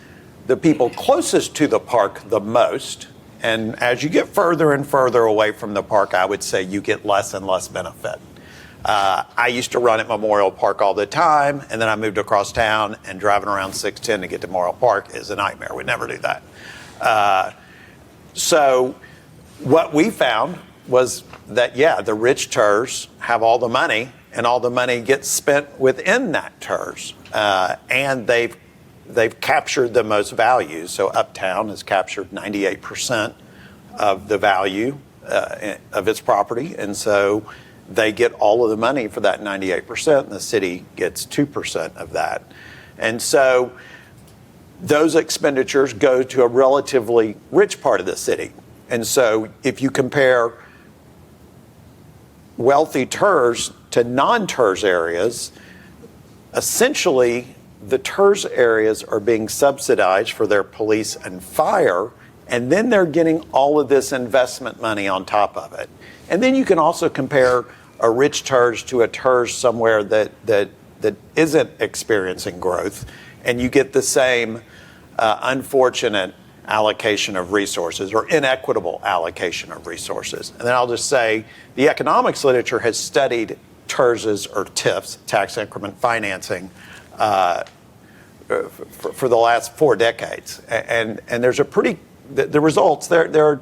the people closest to the park the most. And as you get further and further away from the park, I would say you get less and less benefit. I used to run at Memorial Park all the time, and then I moved across town, and driving around 610 to get to Memorial Park is a nightmare. We never do that. So what we found was that, the rich TERS have all the money, and all the money gets spent within that TERS. And they've captured the most value. So Uptown has captured 98% of the value of its property, and so they get all of the money for that 98%, and the city gets 2% of that. And so those expenditures go to a relatively rich part of the city. And so if you compare wealthy TERS to non-TERS areas, essentially the TERS areas are being subsidized for their police and fire, and then they're getting all of this investment money on top of it. And then you can also compare a rich TERS to a TERS somewhere that isn't experiencing growth, and you get the same unfortunate allocation of resources or inequitable allocation of resources. And then I'll just say the economics literature has studied TERSs or TIFs, tax increment financing, for the last 4 decades. And there's a pretty, the results, they're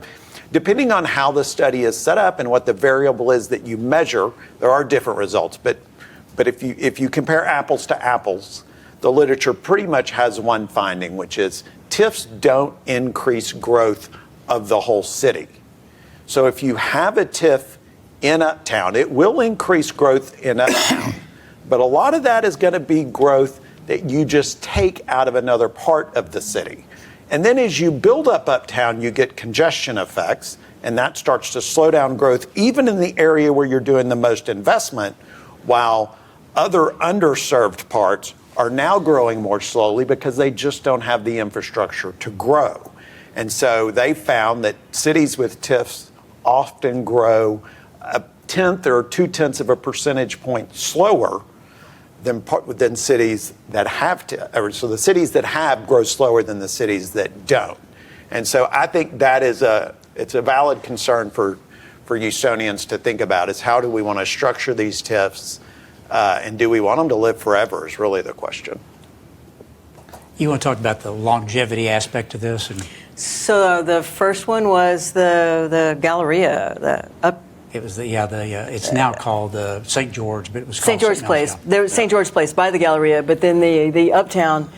depending on how the study is set up and what the variable is that you measure, there are different results. But if you compare apples to apples, the literature pretty much has one finding, which is TIFs don't increase growth of the whole city. So if you have a TIF in Uptown, it will increase growth in Uptown. But a lot of that is going to be growth that you just take out of another part of the city. And then as you build up Uptown, you get congestion effects, and that starts to slow down growth even in the area where you're doing the most investment, while other underserved parts are now growing more slowly because they just don't have the infrastructure to grow. And so they found that cities with TIFs often grow 1/10 or 2/10 of a percentage point slower than cities that have so the cities that have grow slower than the cities that don't. And so I think that is it's a valid concern for Houstonians to think about, is how do we want to structure these TIFs, and do we want them to live forever is really the question. You want to talk about the longevity aspect of this? So the first one was the Galleria, It was it's now called St. George, but it was called St. George's Place. There was St. George's Place by the Galleria, but then the Uptown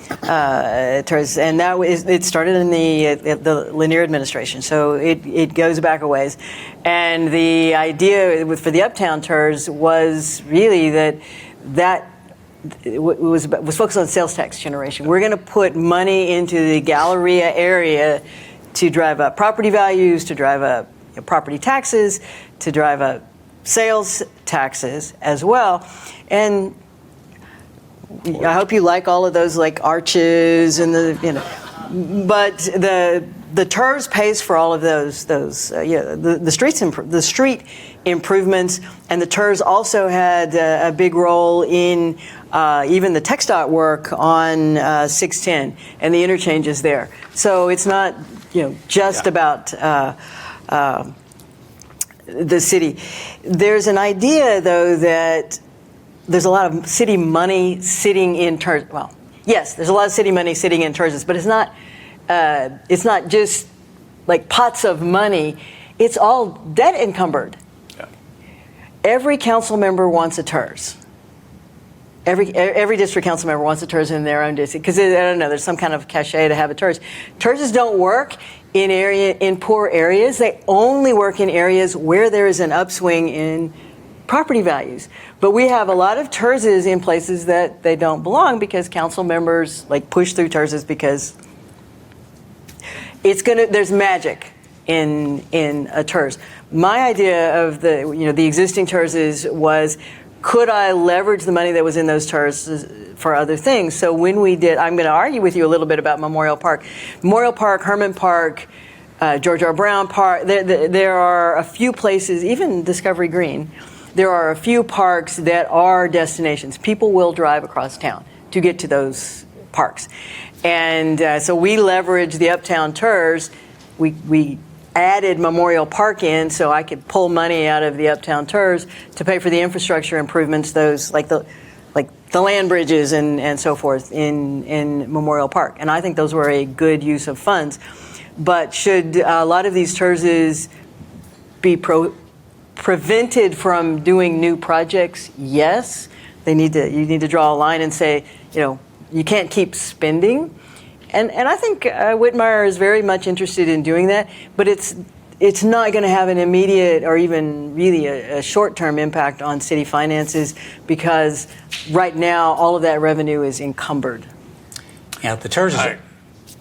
TERS, and it started in the Lanier administration, so it goes back a ways. And the idea for the Uptown TERS was really that was focused on sales tax generation. We're going to put money into the Galleria area to drive up property values, to drive up property taxes, to drive up sales taxes as well. And I hope you like all of those, like arches and but the TERS pays for all of those the street improvements, and the TERS also had a big role in even the TxDOT work on 610 and the interchanges there. So it's not just about the city. There's an idea, though, that there's a lot of city money sitting in TERS. Well, yes, there's a lot of city money sitting in TERS, but it's not just like pots of money. It's all debt encumbered. Yeah. Every council member wants a TERS. Every district council member wants a TERS in their own district because I don't know. There's some kind of cachet to have a TERS. TERSs don't work in poor areas. They only work in areas where there is an upswing in property values. But we have a lot of TERSs in places that they don't belong because council members push through TERSs because there's magic in a TERS. My idea of the existing TERSs was, could I leverage the money that was in those TERS for other things? So when we did, I'm going to argue with you a little bit about Memorial Park. Memorial Park, Herman Park, George R. Brown Park, there are a few places, even Discovery Green, there are a few parks that are destinations. People will drive across town to get to those parks. And so we leverage the Uptown TERS. We added Memorial Park in so I could pull money out of the Uptown TERS to pay for the infrastructure improvements, those like the land bridges and so forth in Memorial Park. And I think those were a good use of funds. But should a lot of these TERSs be prevented from doing new projects? Yes. You need to draw a line and say, you can't keep spending. And I think Whitmire is very much interested in doing that, but it's not going to have an immediate or even really a short-term impact on city finances because right now all of that revenue is encumbered. Yeah, the TERS is...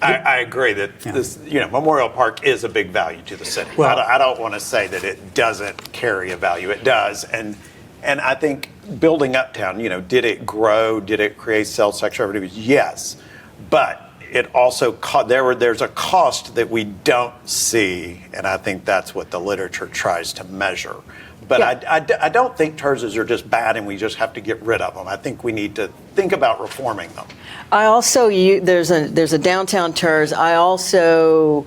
I agree that this, Memorial Park is a big value to the city. Well, I don't want to say that it doesn't carry a value. It does, and I think building uptown, did it grow? Did it create sales tax revenue? Yes, but it also there's a cost that we don't see, and I think that's what the literature tries to measure. But yeah. I don't think TERSs are just bad and we just have to get rid of them. I think we need to think about reforming them. I also there's a downtown TERS. I also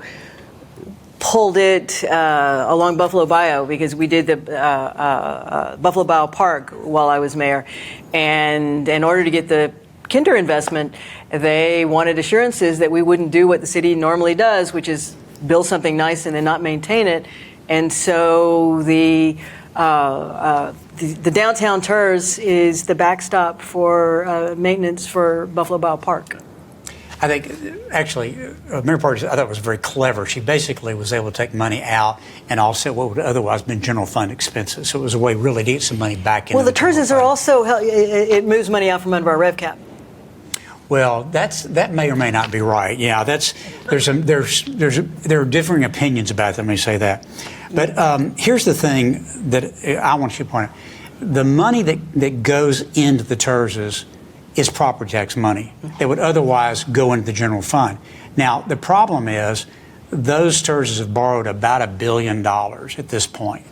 pulled it along Buffalo Bayou because we did the Buffalo Bayou Park while I was mayor, and in order to get the Kinder investment, they wanted assurances that we wouldn't do what the city normally does, which is build something nice and then not maintain it. And so the downtown TERS is the backstop for maintenance for Buffalo Bayou Park. I think, actually, Mayor Parks, I thought was very clever. She basically was able to take money out and offset what would otherwise have been general fund expenses. So it was a way really to get some money back in. Well, the TERSs are also, it moves money out from under our rev cap. Well, that may or may not be right. Yeah, there are differing opinions about that. Let me say that. But here's the thing that I want you to point out: the money that goes into the TERSs is property tax money that would otherwise go into the general fund. Now, the problem is those TERSs have borrowed about $1 billion at this point,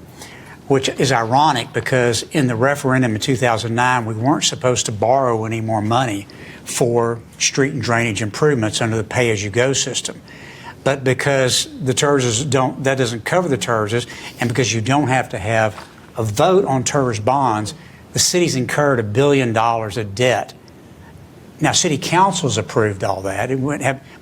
which is ironic because in the referendum in 2009, we weren't supposed to borrow any more money for street and drainage improvements under the pay-as-you-go system. But because the TERSs that doesn't cover the TERSs, and because you don't have to have a vote on TERS bonds, the city's incurred $1 billion of debt. Now, city councils approved all that,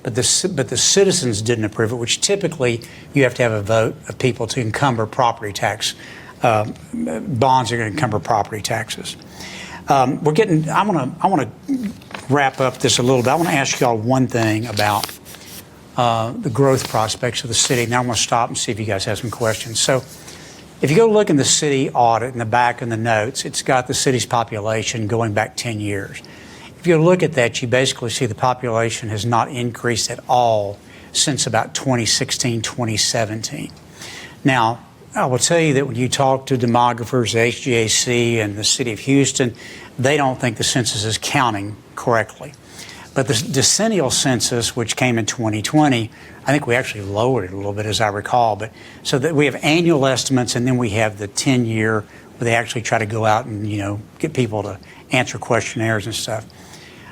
but the citizens didn't approve it, which typically you have to have a vote of people to encumber property tax. Bonds are going to encumber property taxes. I want to wrap up this a little bit. I want to ask y'all one thing about the growth prospects of the city. Now I'm going to stop and see if you guys have some questions. So if you go look in the city audit in the back in the notes, it's got the city's population going back 10 years. If you look at that, you basically see the population has not increased at all since about 2016, 2017. Now, I will tell you that when you talk to demographers, HGAC, and the city of Houston, they don't think the census is counting correctly. But the decennial census, which came in 2020, I think we actually lowered it a little bit, as I recall. But so that we have annual estimates, and then we have the 10-year where they actually try to go out and get people to answer questionnaires and stuff.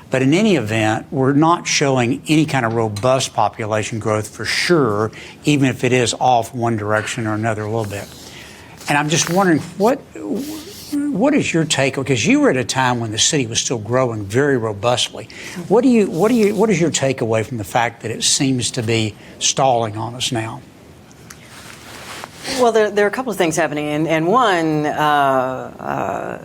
But in any event, we're not showing any kind of robust population growth for sure, even if it is off one direction or another a little bit. And I'm just wondering, what is your take? Because you were at a time when the city was still growing very robustly. What is your takeaway from the fact that it seems to be stalling on us now? Well, there are a couple of things happening, and one, I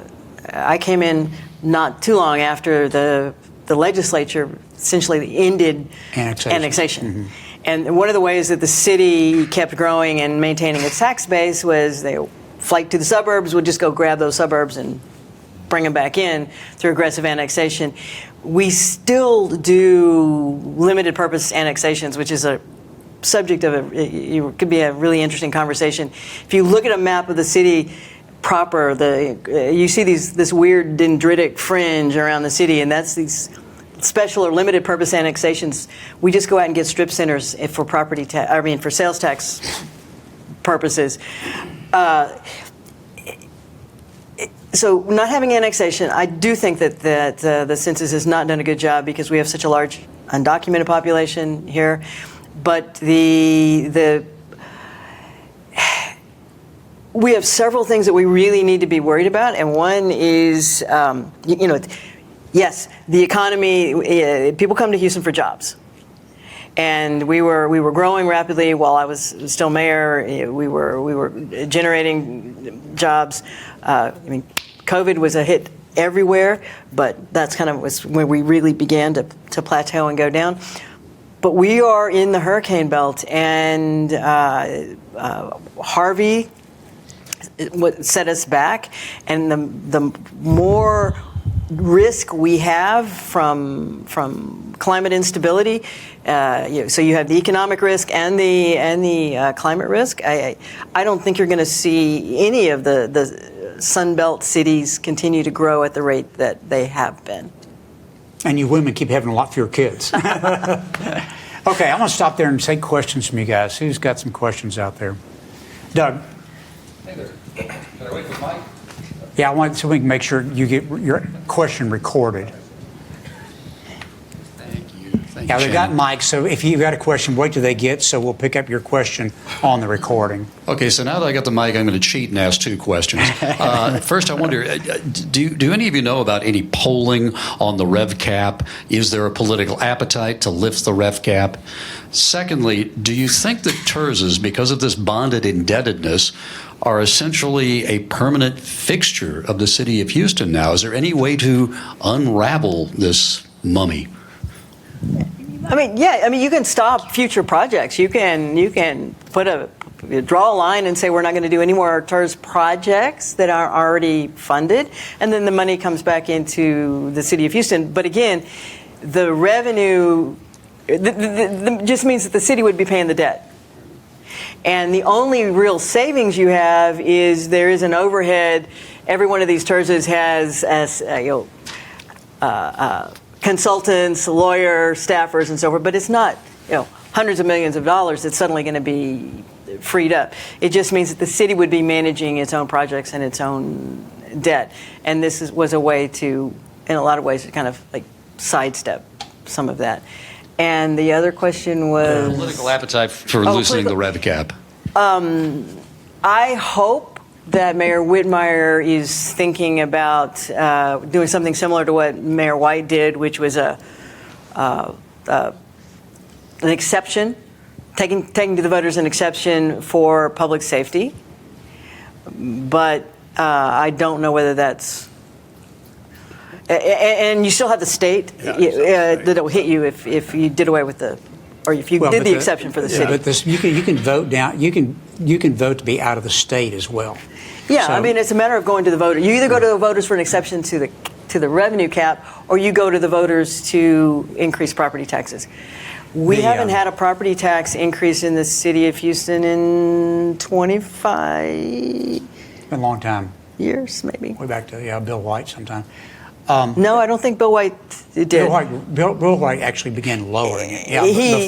came in not too long after the legislature essentially ended annexation. Mm-hmm. And one of the ways that the city kept growing and maintaining its tax base was they flight to the suburbs, would just go grab those suburbs and bring them back in through aggressive annexation. We still do limited purpose annexations, which is a subject of it could be a really interesting conversation. If you look at a map of the city proper, you see this weird dendritic fringe around the city, and that's these special or limited purpose annexations. We just go out and get strip centers for for sales tax purposes. So not having annexation, I do think that the census has not done a good job because we have such a large undocumented population here. But we have several things that we really need to be worried about, and one is, yes, the economy. People come to Houston for jobs, and we were growing rapidly while I was still mayor. We were generating jobs. COVID was a hit everywhere, but that's kind of was when we really began to plateau and go down. But we are in the hurricane belt, and Harvey set us back, and the more risk we have from climate instability, so you have the economic risk and the climate risk. I don't think you're going to see any of the Sunbelt cities continue to grow at the rate that they have been. And you women keep having a lot fewer kids. Okay, I'm going to stop there and take questions from you guys. Who's got some questions out there? Doug? Hey there. Can I wait for Mike? Yeah, I want so we can make sure you get your question recorded. Thank Yeah, you, they've got Shannon. mics, so if you've got a question, wait till they get, so we'll pick up your question on the recording. Okay, so now that I got the mic, I'm going to cheat and ask two questions. First, I wonder, do any of you know about any polling on the rev cap? Is there a political appetite to lift the rev cap? Secondly, do you think that TERSs, because of this bonded indebtedness, are essentially a permanent fixture of the city of Houston now? Is there any way to unravel this mummy? I mean, yeah. I mean, you can stop future projects. You can draw a line and say we're not going to do any more TERS projects that are already funded, and then the money comes back into the city of Houston. But again, the revenue just means that the city would be paying the debt. And the only real savings you have is there is an overhead. Every one of these TERSs has consultants, lawyers, staffers, and so forth. But it's not hundreds of millions of dollars that's suddenly going to be freed up. It just means that the city would be managing its own projects and its own debt. And this was a way to, in a lot of ways, to kind of like sidestep some of that. And the other question was Political appetite for loosening the rev cap. I hope that Mayor Whitmire is thinking about doing something similar to what Mayor White did, which was an exception, taking to the voters an exception for public safety. But I don't know whether that's. And you still have the state that'll hit you if you did away with the, or if you did the exception for the city. But this, you can vote down. You can vote to be out of the state as well. Yeah, So- I mean, it's a matter of going to the voter. You either go to the voters for an exception to the revenue cap, or you go to the voters to increase property taxes. We haven't had a property tax increase in the city of Houston in 25 It's been a long time. years, maybe. Way back to Bill White sometime. No, I don't think Bill White did. Bill White actually began lowering it. Yeah,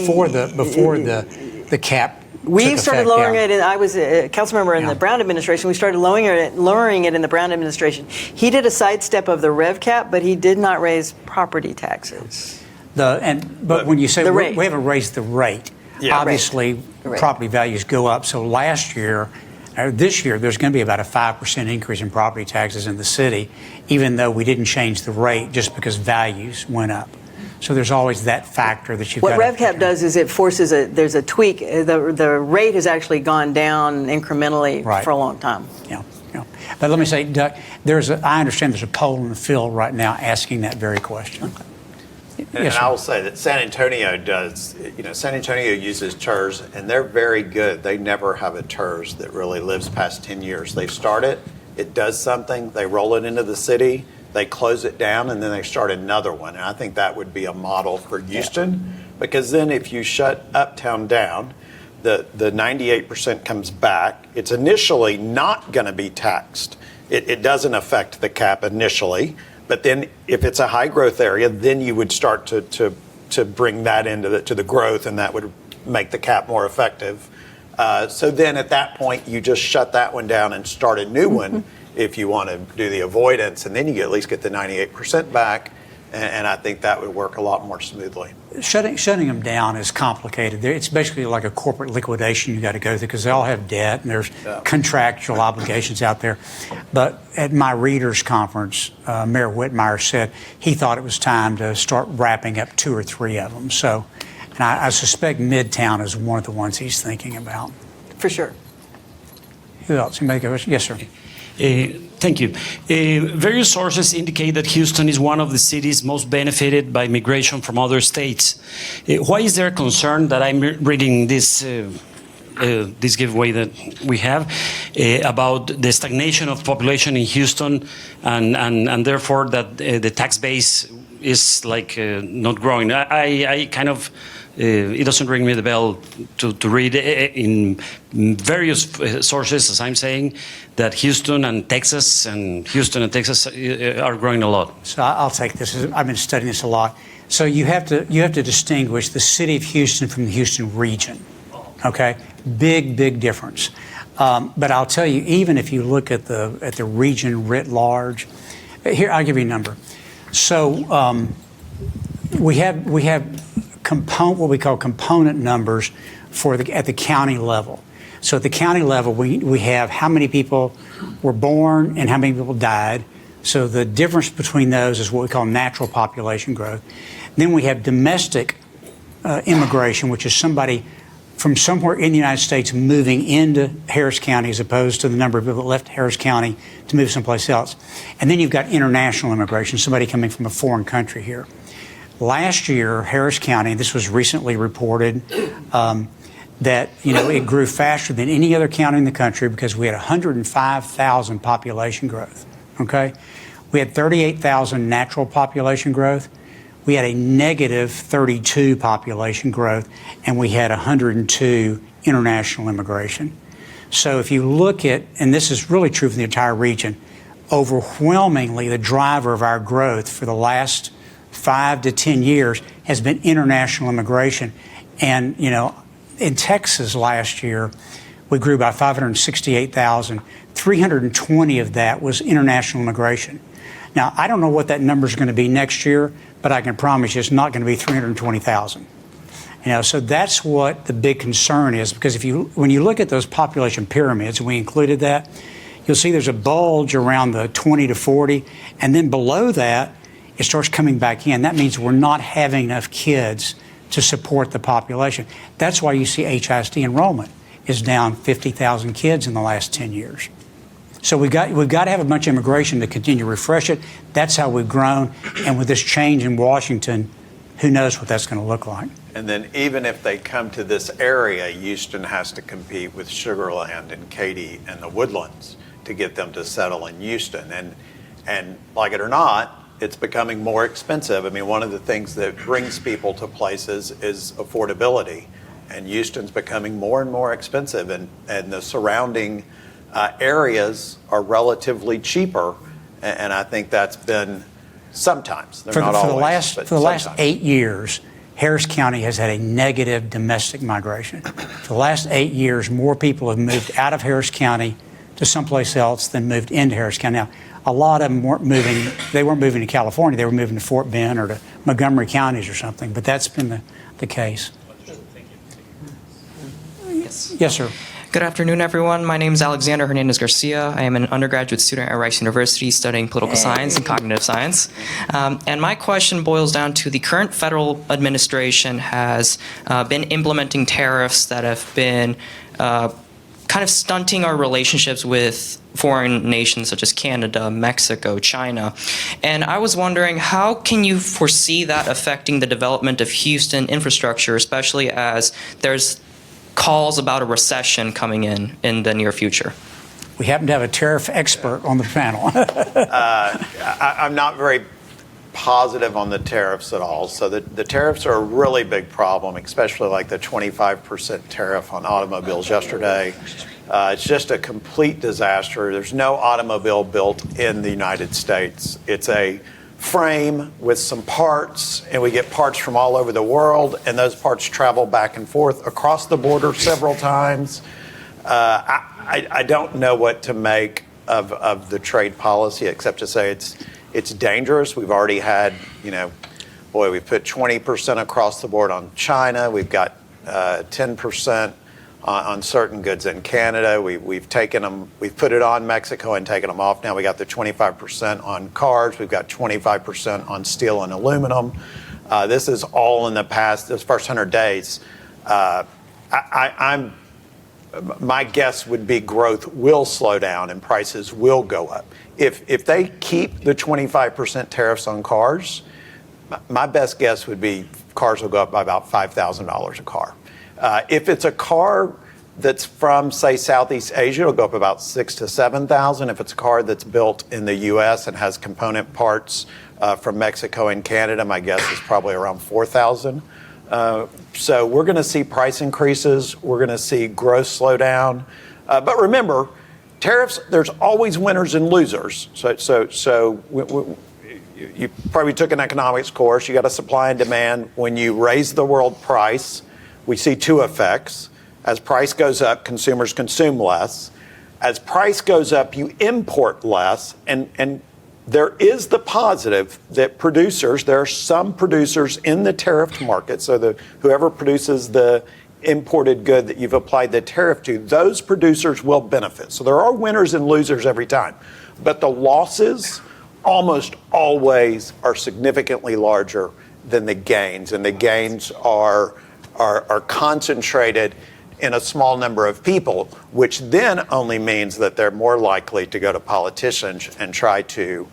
before the cap. We took started effect, lowering yeah. it, and I was a council member in Yeah. the Brown administration. We started lowering it in the Brown administration. He did a sidestep of the rev cap, but he did not raise property taxes. But when you say The we rate. haven't raised the rate, Yeah. obviously Right. property values go up. So this year, there's going to be about a 5% increase in property taxes in the city, even though we didn't change the rate just because values went up. So there's always that factor that you've got. What rev cap does is it forces there's a tweak. The rate has actually gone down incrementally Right. for a long time. Yeah. But let me say, Doug, I understand there's a poll in the field right now asking that very question. And Yes, sir. I will say that San Antonio does, San Antonio uses TERS, and they're very good. They never have a TERS that really lives past 10 years. They start it does something, they roll it into the city, they close it down, and then they start another one. And I think that would be a model for Houston, because then if you shut Uptown down, the 98% comes back. It's initially not going to be taxed. It doesn't affect the cap initially. But then if it's a high growth area, then you would start to bring that into the growth, and that would make the cap more effective. So then at that point, you just shut that one down and start a new one if you want to do the avoidance, and then you at least get the 98% back. And I think that would work a lot more smoothly. Shutting them down is complicated. It's basically like a corporate liquidation you got to go through because they all have debt and there's contractual obligations out there. But at my readers conference, Mayor Whitmire said he thought it was time to start wrapping up 2 or 3 of them. So, and I suspect Midtown is one of the ones he's thinking about. For sure. Who else? Anybody go? Yes, sir. Thank you. Various sources indicate that Houston is one of the cities most benefited by migration from other states. Why is there a concern that I'm reading this giveaway that we have about the stagnation of population in Houston and therefore that the tax base is like not growing? I kind of It doesn't ring me the bell to read in various sources, as I'm saying, that Houston and Texas are growing a lot. So I'll take this. I've been studying this a lot. So you have to distinguish the city of Houston from the Houston region. Okay, big difference. But I'll tell you, even if you look at the region writ large, here I'll give you a number. So we have what we call component numbers at the county level. So at the county level, we have how many people were born and how many people died. So the difference between those is what we call natural population growth. Then we have domestic immigration, which is somebody from somewhere in the United States moving into Harris County as opposed to the number of people that left Harris County to move someplace else. And then you've got international immigration, somebody coming from a foreign country here. Last year, Harris County, this was recently reported, that it grew faster than any other county in the country because we had 105,000 population growth. Okay, we had 38,000 natural population growth. We had a negative 32 population growth, and we had 102 international immigration. So if you look at, and this is really true for the entire region, overwhelmingly the driver of our growth for the last 5 to 10 years has been international immigration. And, in Texas last year, we grew by 568,000. 320 of that was international immigration. Now, I don't know what that number is going to be next year, but I can promise you it's not going to be 320,000. So that's what the big concern is, because when you look at those population pyramids, and we included that, you'll see there's a bulge around the 20 to 40, and then below that, it starts coming back in. That means we're not having enough kids to support the population. That's why you see HISD enrollment is down 50,000 kids in the last 10 years. So we've got to have a bunch of immigration to continue to refresh it. That's how we've grown. And with this change in Washington, who knows what that's going to look like. And then even if they come to this area, Houston has to compete with Sugar Land and Katy and the Woodlands to get them to settle in Houston. And like it or not, it's becoming more expensive. I mean, one of the things that brings people to places is affordability. And Houston's becoming more and more expensive. And the surrounding areas are relatively cheaper, and I think that's been sometimes. They're not always. For the last 8 years, Harris County has had a negative domestic migration. For the last 8 years, more people have moved out of Harris County to someplace else than moved into Harris County. Now, a lot of them weren't moving to California, they were moving to Fort Bend or to Montgomery counties or something, but that's been the case. Yes, sir. Good afternoon, everyone. My name is Alexander Hernandez Garcia. I am an undergraduate student at Rice University studying political science and cognitive science. And my question boils down to the current federal administration has been implementing tariffs that have been kind of stunting our relationships with foreign nations such as Canada, Mexico, China. And I was wondering, how can you foresee that affecting the development of Houston infrastructure, especially as there's calls about a recession coming in the near future? We happen to have a tariff expert on the panel. I'm not very positive on the tariffs at all. So the tariffs are a really big problem, especially like the 25% tariff on automobiles yesterday. It's just a complete disaster. There's no automobile built in the United States. It's a frame with some parts, and we get parts from all over the world, and those parts travel back and forth across the border several times. I don't know what to make of the trade policy, except to say it's dangerous. We've already had, we put 20% across the board on China. We've got 10% on certain goods in Canada. We've put it on Mexico and taken them off. Now we got the 25% on cars. We've got 25% on steel and aluminum. This is all in the past, those first 100 days. My guess would be growth will slow down and prices will go up. If they keep the 25% tariffs on cars, my best guess would be cars will go up by about $5,000 a car. If it's a car that's from, say, Southeast Asia, it'll go up about $6,000 to $7,000. If it's a car that's built in the U.S. and has component parts from Mexico and Canada, my guess is probably around $4,000. So we're going to see price increases. We're going to see growth slow down. But remember, tariffs, there's always winners and losers. You probably took an economics course. You got a supply and demand. When you raise the world price, we see two effects. As price goes up, consumers consume less. As price goes up, you import less. And there is the positive that there are some producers in the tariffed market, so whoever produces the imported good that you've applied the tariff to, those producers will benefit. So there are winners and losers every time. But the losses almost always are significantly larger than the gains. And the gains are concentrated in a small number of people, which then only means that they're more likely to go to politicians and try to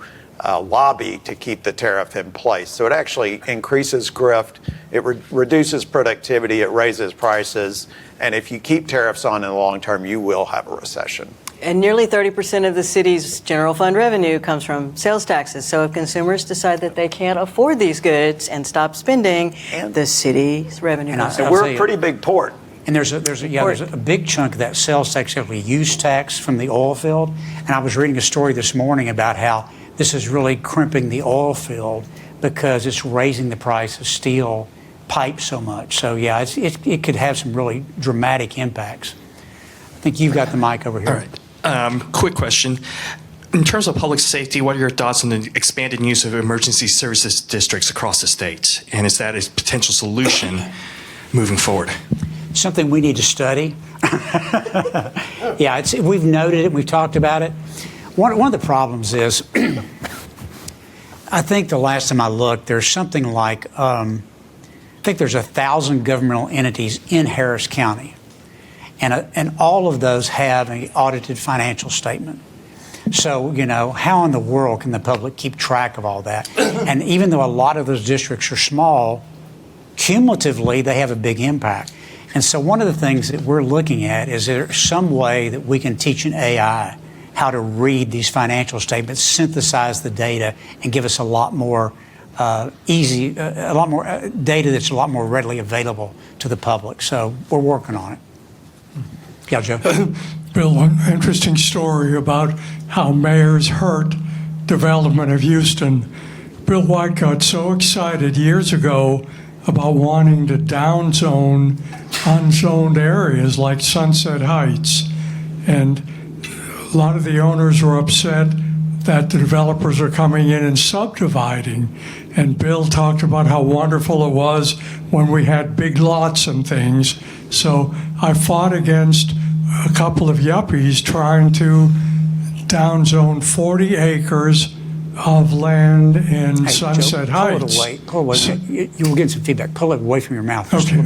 lobby to keep the tariff in place. So it actually increases grift, it reduces productivity, it raises prices, and if you keep tariffs on in the long term, you will have a recession. And nearly 30% of the city's general fund revenue comes from sales taxes. So if consumers decide that they can't afford these goods and stop spending, the city's revenue goes So up. we're a pretty big port. And there's a big chunk of that sales tax, actually use tax from the oil field. And I was reading a story this morning about how this is really crimping the oil field because it's raising the price of steel pipe so much. So yeah, it could have some really dramatic impacts. I think you've got the mic over here. All right. Quick question. In terms of public safety, what are your thoughts on the expanded use of emergency services districts across the state? And is that a potential solution moving forward? Something we need to study. Yeah, we've noted it. We've talked about it. One of the problems is, I think the last time I looked, there's something like, I think there's 1,000 governmental entities in Harris County. And all of those have an audited financial statement. So, how in the world can the public keep track of all that? And even though a lot of those districts are small, cumulatively, they have a big impact. And so one of the things that we're looking at is there some way that we can teach an AI how to read these financial statements, synthesize the data, and give us a lot more data that's a lot more readily available to the public. So we're working on it. Yeah, Joe. Bill, an interesting story about how mayors hurt development of Houston. Bill White got so excited years ago about wanting to downzone unzoned areas like Sunset Heights. And a lot of the owners were upset that the developers are coming in and subdividing. And Bill talked about how wonderful it was when we had big lots and things. So I fought against a couple of yuppies trying to downzone 40 acres of land in Sunset Heights. Pull it away. You will get some feedback. Pull it away from your mouth. Okay.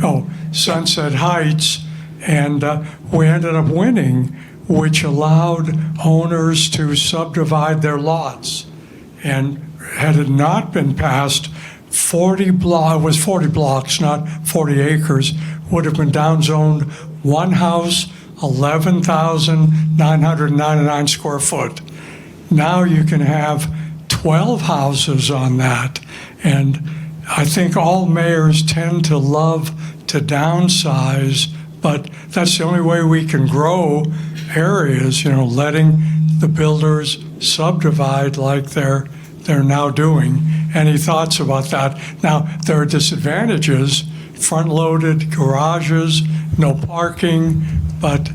Sunset Heights. And we ended up winning, which allowed owners to subdivide their lots. And had it not been passed, 40 blocks, not 40 acres, would have been downzoned one house, 11,999 square foot. Now you can have 12 houses on that. And I think all mayors tend to love to downsize, but that's the only way we can grow areas, letting the builders subdivide like they're now doing. Any thoughts about that? Now, there are disadvantages, front-loaded garages, no parking, but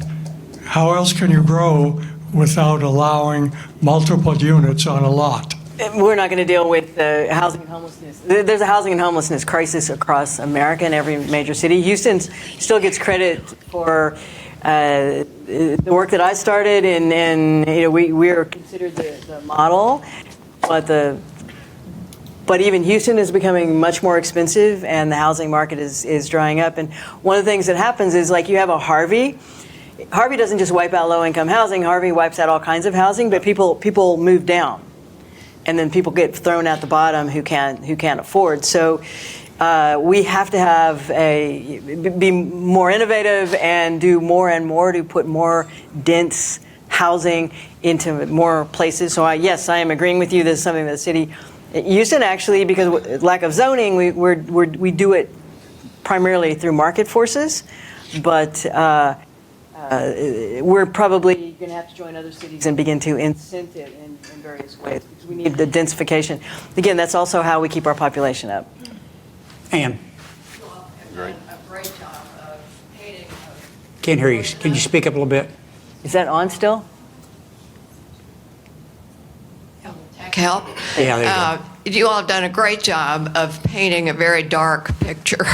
how else can you grow without allowing multiple units on a lot? We're not going to deal with housing and homelessness. There's a housing and homelessness crisis across America in every major city. Houston still gets credit for the work that I started, and we are considered the model, but even Houston is becoming much more expensive, and the housing market is drying up. And one of the things that happens is, like, you have a Harvey. Harvey doesn't just wipe out low-income housing. Harvey wipes out all kinds of housing, but people move down. And then people get thrown at the bottom who can't afford. So we have to be more innovative and do more and more to put more dense housing into more places. So yes, I am agreeing with you. This is something that the city, Houston actually, because of lack of zoning, we do it primarily through market forces, but we're probably going to have to join other cities and begin to incent it in various ways, because we need the densification. Again, that's also how we keep our population up. Ann, Great. A great job of painting. can't hear you. Can you speak up a little bit? Is that on still? Tech help. Yeah, there you go. You all have done a great job of painting a very dark picture.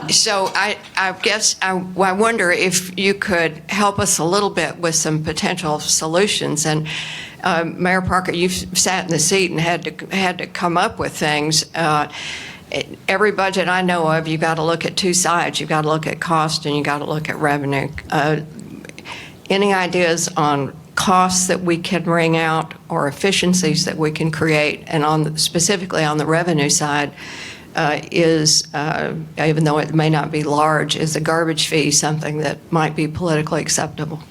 So I guess I wonder if you could help us a little bit with some potential solutions. And Mayor Parker, you've sat in the seat and had to come up with things. Every budget I know of, you've got to look at two sides. You've got to look at cost and you've got to look at revenue. Any ideas on costs that we can wring out or efficiencies that we can create? And specifically on the revenue side, even though it may not be large, is the garbage fee something that might be politically acceptable?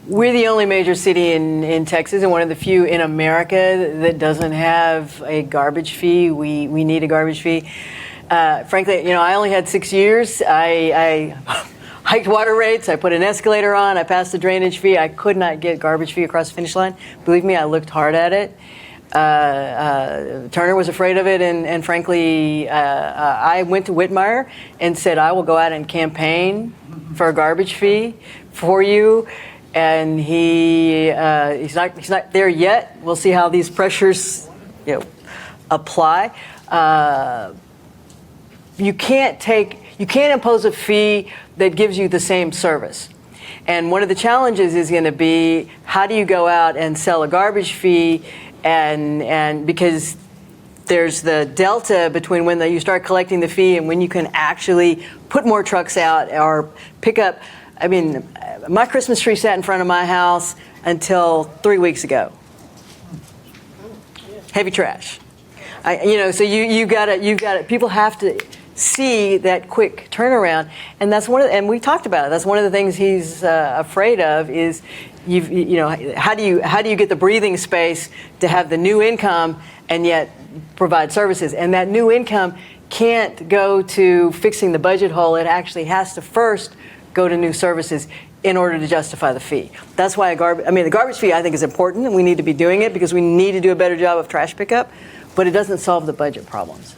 We're the only major city in Texas, and one of the few in America that doesn't have a garbage fee. We need a garbage fee. Frankly, I only had 6 years. I hiked water rates. I put an escalator on. I passed the drainage fee. I could not get garbage fee across the finish line. Believe me, I looked hard at it. Turner was afraid of it, and frankly, I went to Whitmire and said, I will go out and campaign for a garbage fee for you. And he's not there yet. We'll see how these pressures, apply. You can't impose a fee that gives you the same service. And one of the challenges is going to be, how do you go out and sell a garbage fee, and because there's the delta between when you start collecting the fee and when you can actually put more trucks out or pick up. I mean, my Christmas tree sat in front of my house until 3 weeks ago. Heavy trash. So you got to. People have to see that quick turnaround, and that's and we talked about it. That's one of the things he's afraid of is, how do you get the breathing space to have the new income and yet provide services, and that new income can't go to fixing the budget hole. It actually has to first go to new services in order to justify the fee. That's why the garbage fee I think is important, and we need to be doing it because we need to do a better job of trash pickup, but it doesn't solve the budget problems.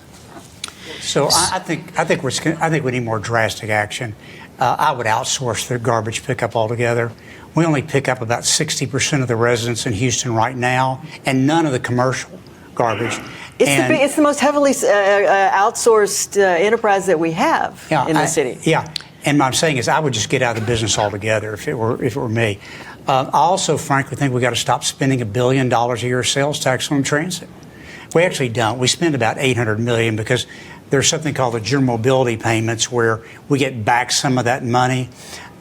So I think we need more drastic action. I would outsource the garbage pickup altogether. We only pick up about 60% of the residents in Houston right now, and none of the commercial garbage. It's the most heavily outsourced enterprise that we have in the city. Yeah. And what I'm saying is I would just get out of the business altogether if it were me. I also, frankly, think we got to stop spending $1 billion a year sales tax on transit. We actually don't. We spend about $800 million because there's something called the general mobility payments where we get back some of that money.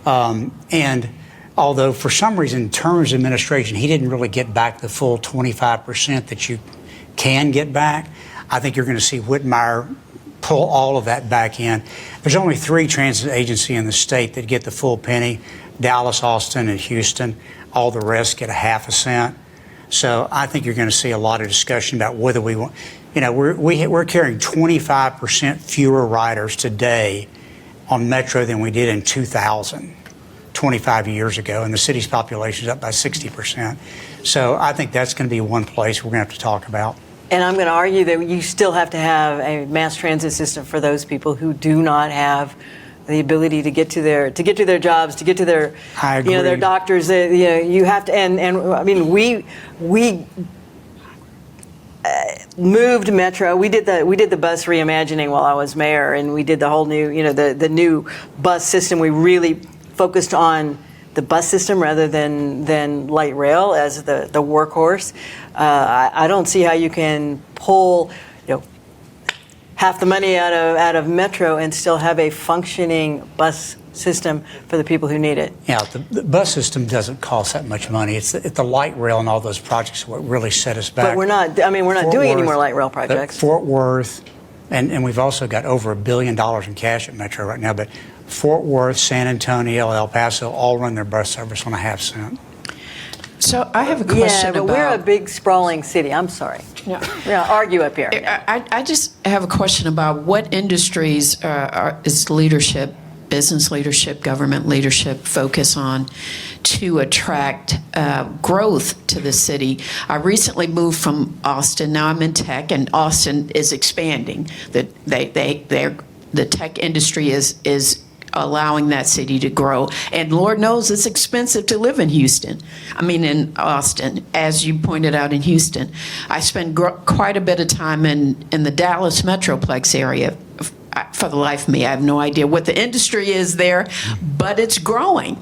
And although for some reason, in terms of administration, he didn't really get back the full 25% that you can get back, I think you're going to see Whitmire pull all of that back in. There's only 3 transit agencies in the state that get the full penny: Dallas, Austin, and Houston. All the rest get a half a cent. So I think you're going to see a lot of discussion about whether we want. We're carrying 25% fewer riders today on Metro than we did in 2000, 25 years ago, and the city's population is up by 60%. So I think that's going to be one place we're going to have to talk about. And I'm going to argue that you still have to have a mass transit system for those people who do not have the ability to get to their jobs, to get to their their doctors. You have to, and I mean we moved Metro. We did the bus reimagining while I was mayor, and we did the whole new the new bus system. We really focused on the bus system rather than light rail as the workhorse. I don't see how you can pull half the money out of Metro and still have a functioning bus system for the people who need it. Yeah, the bus system doesn't cost that much money. It's the light rail and all those projects what really set us back. But we're not doing any more light rail projects. Fort Worth, and we've also got over $1 billion in cash at Metro right now, but Fort Worth, San Antonio, El Paso all run their bus service on a half cent. So I have a Yeah, question but we're a big sprawling city. I'm sorry. Yeah. We're gonna argue up here. I just have a question about what industries is leadership, business leadership, government leadership focus on to attract growth to the city. I recently moved from Austin. Now I'm in tech, and Austin is expanding. The tech industry is allowing that city to grow. And Lord knows it's expensive to live in Houston. I mean, in Austin, as you pointed out in Houston. I spend quite a bit of time in the Dallas Metroplex area. For the life of me, I have no idea what the industry is there, but it's growing.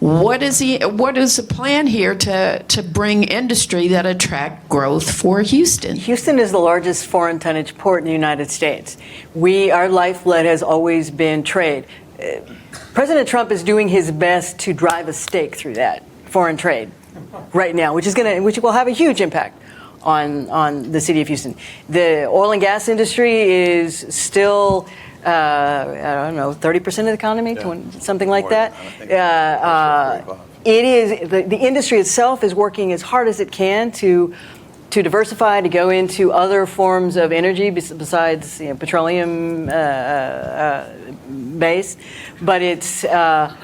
What is the plan here to bring industry that attract growth for Houston? Houston is the largest foreign tonnage port in the United States. Our lifeblood has always been trade. President Trump is doing his best to drive a stake through that foreign trade right now, which will have a huge impact on the city of Houston. The oil and gas industry is still, I don't know, 30% of the economy, something like that. It is the industry itself is working as hard as it can to diversify, to go into other forms of energy besides petroleum base, but it's a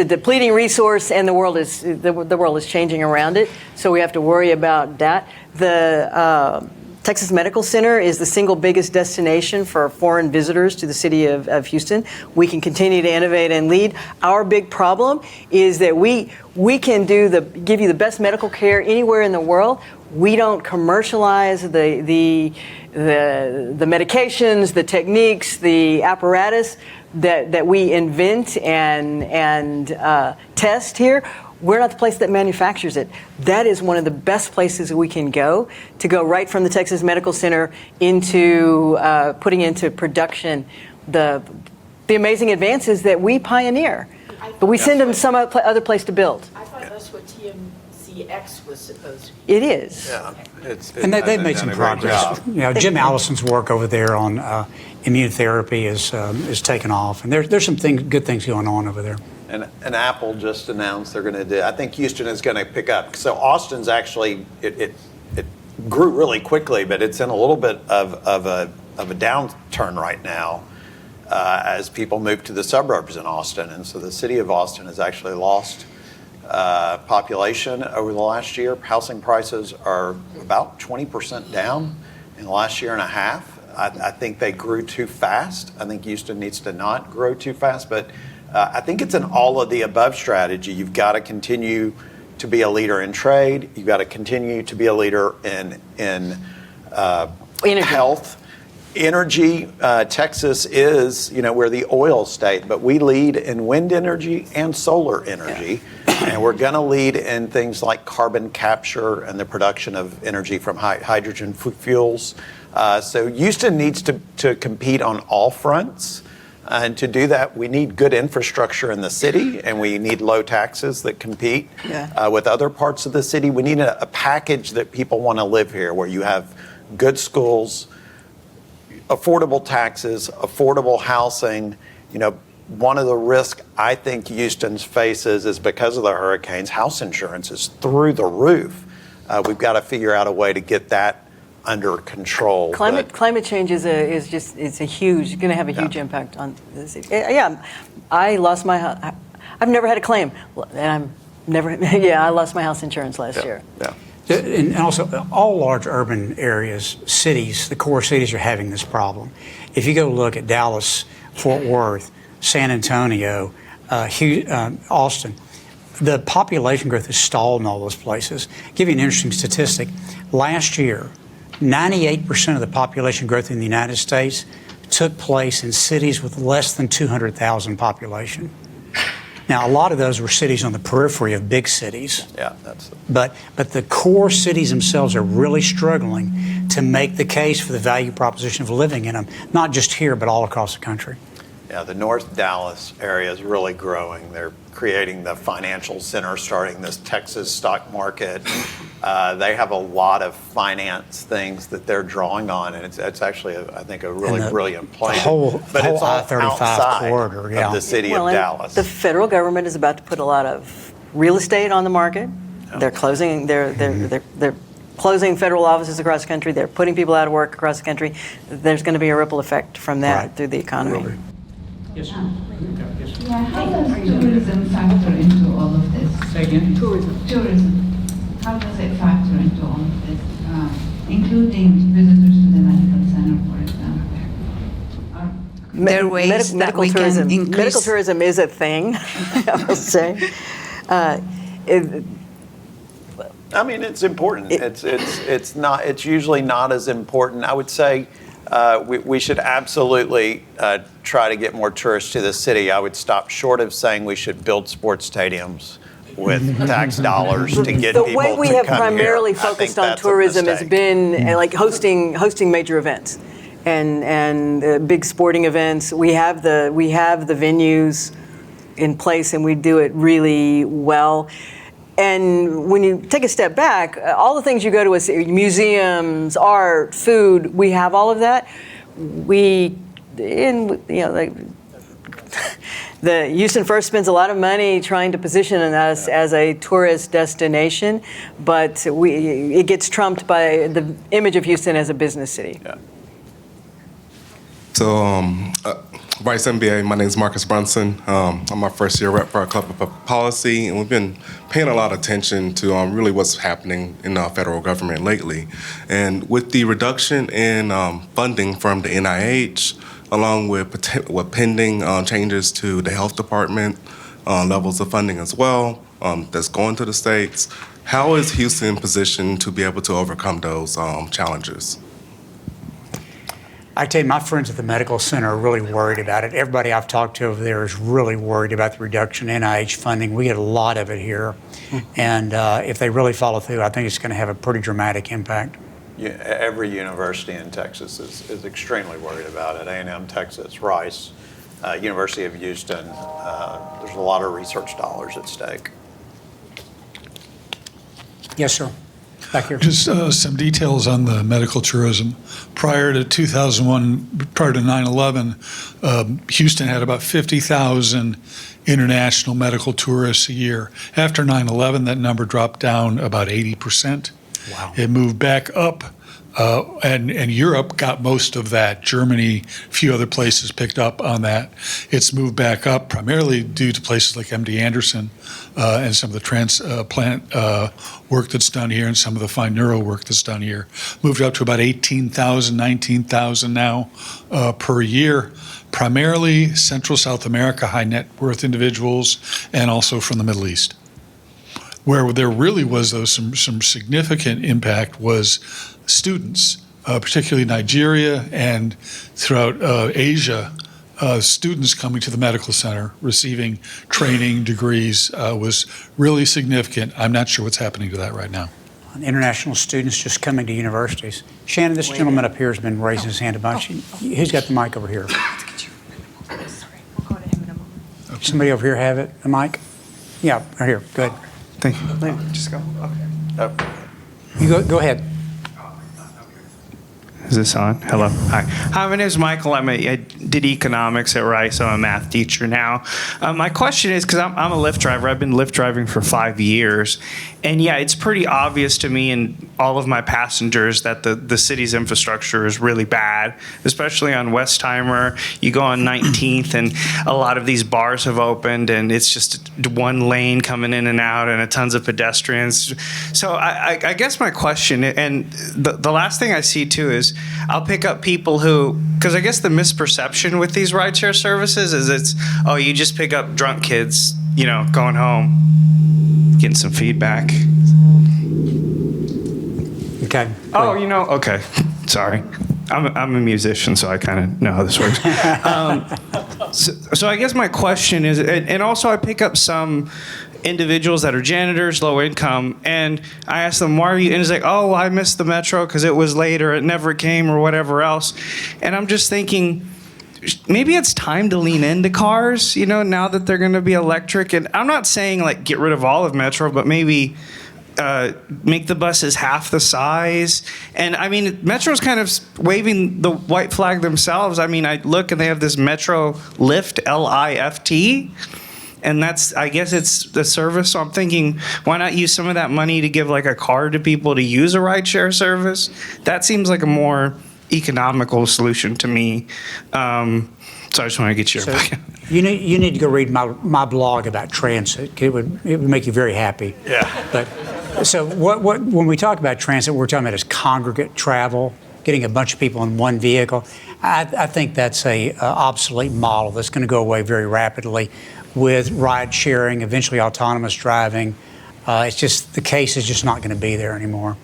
depleting resource, and the world is changing around it. So we have to worry about that. The Texas Medical Center is the single biggest destination for foreign visitors to the city of Houston. We can continue to innovate and lead. Our big problem is that we can give you the best medical care anywhere in the world. We don't commercialize the medications, the techniques, the apparatus that we invent and test here. We're not the place that manufactures it. That is one of the best places we can go right from the Texas Medical Center into putting into production the amazing advances that we pioneer. But we send them some other place to build. I thought that's what TMCX was supposed to be. It is. Yeah, And they've made some progress. Jim Allison's work over there on immunotherapy is taken off, and there's some good things going on over there. And Apple just announced they're going to do. I think Houston is going to pick up. So Austin's actually it grew really quickly, but it's in a little bit of a downturn right now as people move to the suburbs in Austin, and so the city of Austin has actually lost population over the last year. Housing prices are about 20% down in the last year and a half. I think they grew too fast. I think Houston needs to not grow too fast, but I think it's an all of the above strategy. You've got to continue to be a leader in trade. You've got to continue to be a leader in health. Energy, Texas is, we're the oil state, but we lead in wind energy and solar energy. Yeah. And we're going to lead in things like carbon capture and the production of energy from hydrogen fuels. So Houston needs to compete on all fronts. And to do that, we need good infrastructure in the city, and we need low taxes that compete with other parts of the city. We need a package that people want to live here, where you have good schools, affordable taxes, affordable housing. One of the risks I think Houston faces is because of the hurricanes, house insurance is through the roof. We've got to figure out a way to get that under control. Climate change is going to have a huge impact on the city. Yeah, I lost my house. I've never had a claim, and I lost my house insurance last year. Yeah. And also, all large urban areas, cities, the core cities are having this problem. If you go look at Dallas, Fort Worth, San Antonio, Austin, the population growth is stalled in all those places. I'll give you an interesting statistic. Last year, 98% of the population growth in the United States took place in cities with less than 200,000 population. Now, a lot of those were cities on the periphery of big cities. Yeah, but the core cities themselves are really struggling to make the case for the value proposition of living in them, not just here, but all across the country. Yeah, the North Dallas area is really growing. They're creating the financial center, starting this Texas stock market. They have a lot of finance things that they're drawing on, and it's actually, I think, a really brilliant plan. The whole it's all I-35 outside corridor, of the city of Dallas. The federal government is about to put a lot of real estate on the market, They're closing. They're closing federal offices across the country. They're putting people out of work across the country. There's going to be a ripple effect from that Right. through the economy. Yes, sir. Yeah, how does tourism factor into all of this? Say again? Tourism. How does it factor into all of this, including visitors to the medical center, for example? There are ways that we can increase- Medical tourism is a thing, I will say. I mean, it's important. It's not. It's usually not as important. I would say we should absolutely try to get more tourists to the city. I would stop short of saying we should build sports stadiums with tax dollars to get The people way we to have come primarily here. I think focused on that's a tourism has mistake. been like hosting major events and big sporting events. We have the venues in place, and we do it really well. And when you take a step back, all the things you go to, museums, art, food, we have all of that. The Houston First spends a lot of money trying to position us as a tourist destination, but it gets trumped by the image of Houston as a business city. Yeah. So, Vice MBA, my name is Marcus Brunson. I'm my first year rep for our Club of Public Policy, and we've been paying a lot of attention to really what's happening in the federal government lately. And with the reduction in funding from the NIH, along with pending changes to the health department levels of funding as well, that's going to the states, how is Houston positioned to be able to overcome those challenges? I tell you, my friends at the medical center are really worried about it. Everybody I've talked to over there is really worried about the reduction in NIH funding. We get a lot of it here. And if they really follow through, I think it's going to have a pretty dramatic impact. Yeah, every university in Texas is extremely worried about it. A&M Texas, Rice, University of Houston. There's a lot of research dollars at stake. Yes, sir. Back here. Just some details on the medical tourism. Prior to 2001, prior to 9/11, Houston had about 50,000 international medical tourists a year. After 9/11, that number dropped down about 80%. Wow. It moved back up, and Europe got most of that. Germany, a few other places picked up on that. It's moved back up primarily due to places like MD Anderson and some of the transplant work that's done here and some of the fine neuro work that's done here. Moved up to about 18,000, 19,000 now per year. Primarily Central South America, high net worth individuals, and also from the Middle East. Where there really was, though, some significant impact was students, particularly Nigeria and throughout Asia. Students coming to the medical center, receiving training, degrees, was really significant. I'm not sure what's happening to that right now. International students just coming to universities. Shannon, this gentleman up here has been raising his hand a bunch. Who's got the mic over here? Somebody over here have it, the mic? Yeah, right here. Go ahead. Thank you. Just go. Okay. You go ahead. Is this on? Hello. Hi. Hi, my name is Michael. I did economics at Rice. I'm a math teacher now. My question is, because I'm a Lyft driver. I've been Lyft driving for 5 years. And yeah, it's pretty obvious to me and all of my passengers that the city's infrastructure is really bad, especially on Westheimer. You go on 19th and a lot of these bars have opened and it's just one lane coming in and out and tons of pedestrians. So I guess my question, and the last thing I see too is I'll pick up people who, because I guess the misperception with these rideshare services is it's, oh, you just pick up drunk kids, going home. Getting some feedback. Okay. Oh, okay. Sorry. I'm a musician, so I kind of know how this works. So I guess my question is, and also I pick up some individuals that are janitors, low income, and I ask them, why are you, and it's like, oh, I missed the metro because it was late or it never came or whatever else. And I'm just thinking, maybe it's time to lean into cars, now that they're going to be electric. And I'm not saying like get rid of all of Metro, but maybe make the buses half the size. And I mean, Metro's kind of waving the white flag themselves. I mean, I look and they have this Metro Lift, L-I-F-T. and I guess it's the service. So I'm thinking, why not use some of that money to give like a card to people to use a rideshare service? That seems like a more economical solution to me. So I just want to get your opinion. You need to go read my blog about transit. It would make you very happy. Yeah. But so when we talk about transit, we're talking about is congregate travel, getting a bunch of people in one vehicle. I think that's a obsolete model that's going to go away very rapidly with ride sharing, eventually autonomous driving. It's just the case is just not going to be there anymore.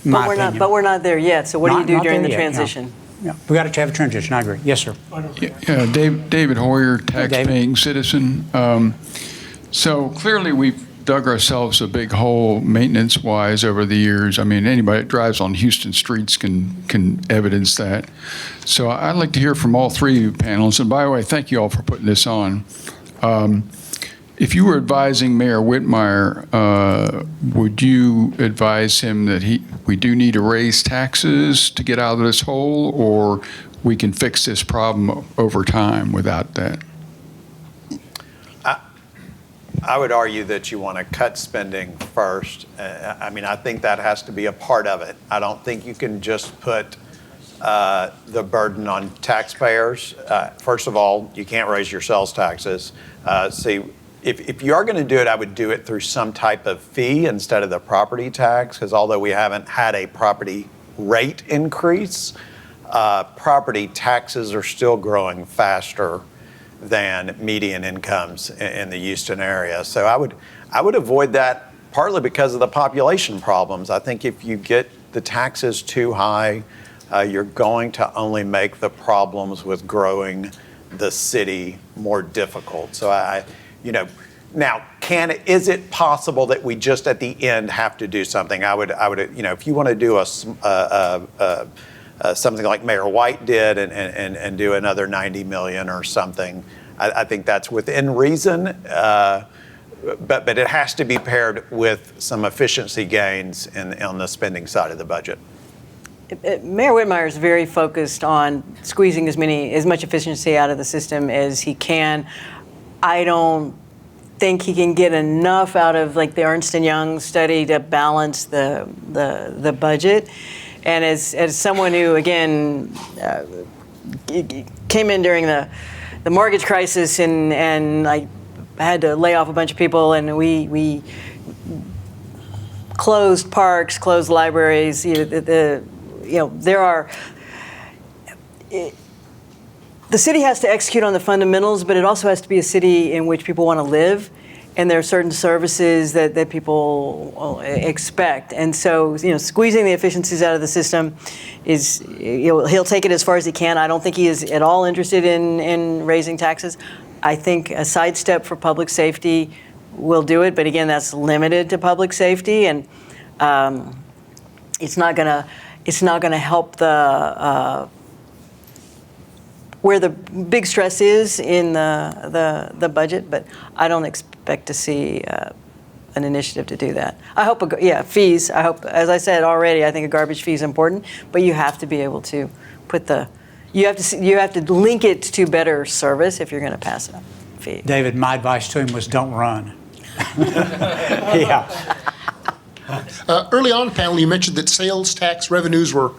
But we're not there yet. So what do you do during the transition? Yeah, we got to have a transition. I agree. Yes, sir. Yeah, David Hoyer, tax-paying citizen. So clearly we've dug ourselves a big hole maintenance-wise over the years. I mean, anybody that drives on Houston streets can evidence that. So I'd like to hear from all three of you panelists. And by the way, thank you all for putting this on. If you were advising Mayor Whitmire, would you advise him that we do need to raise taxes to get out of this hole, or we can fix this problem over time without that? I would argue that you want to cut spending first. I mean, I think that has to be a part of it. I don't think you can just put the burden on taxpayers. First of all, you can't raise your sales taxes. If you are going to do it, I would do it through some type of fee instead of the property tax, because although we haven't had a property rate increase, property taxes are still growing faster than median incomes in the Houston area. So I would avoid that partly because of the population problems. I think if you get the taxes too high, you're going to only make the problems with growing the city more difficult. So now is it possible that we just at the end have to do something? I would if you want to do something like Mayor White did and do another 90 million or something, I think that's within reason. But it has to be paired with some efficiency gains on the spending side of the budget. Mayor Whitmire is very focused on squeezing as much efficiency out of the system as he can. I don't think he can get enough out of like the Ernst & Young study to balance the budget. And as someone who again came in during the mortgage crisis and I had to lay off a bunch of people, and we closed parks, closed libraries. The city has to execute on the fundamentals, but it also has to be a city in which people want to live, and there are certain services that people expect. And so, squeezing the efficiencies out of the system is, he'll take it as far as he can. I don't think he is at all interested in raising taxes. I think a sidestep for public safety will do it, but again, that's limited to public safety, and it's not gonna help the where the big stress is in the budget, but I don't expect to see an initiative to do that. I hope, fees. I hope, as I said already, I think a garbage fee is important, but you have to be able to put you have to link it to better service if you're going to pass a fee. David, my advice to him was don't run. Yeah. Early on in the panel, you mentioned that sales tax revenues were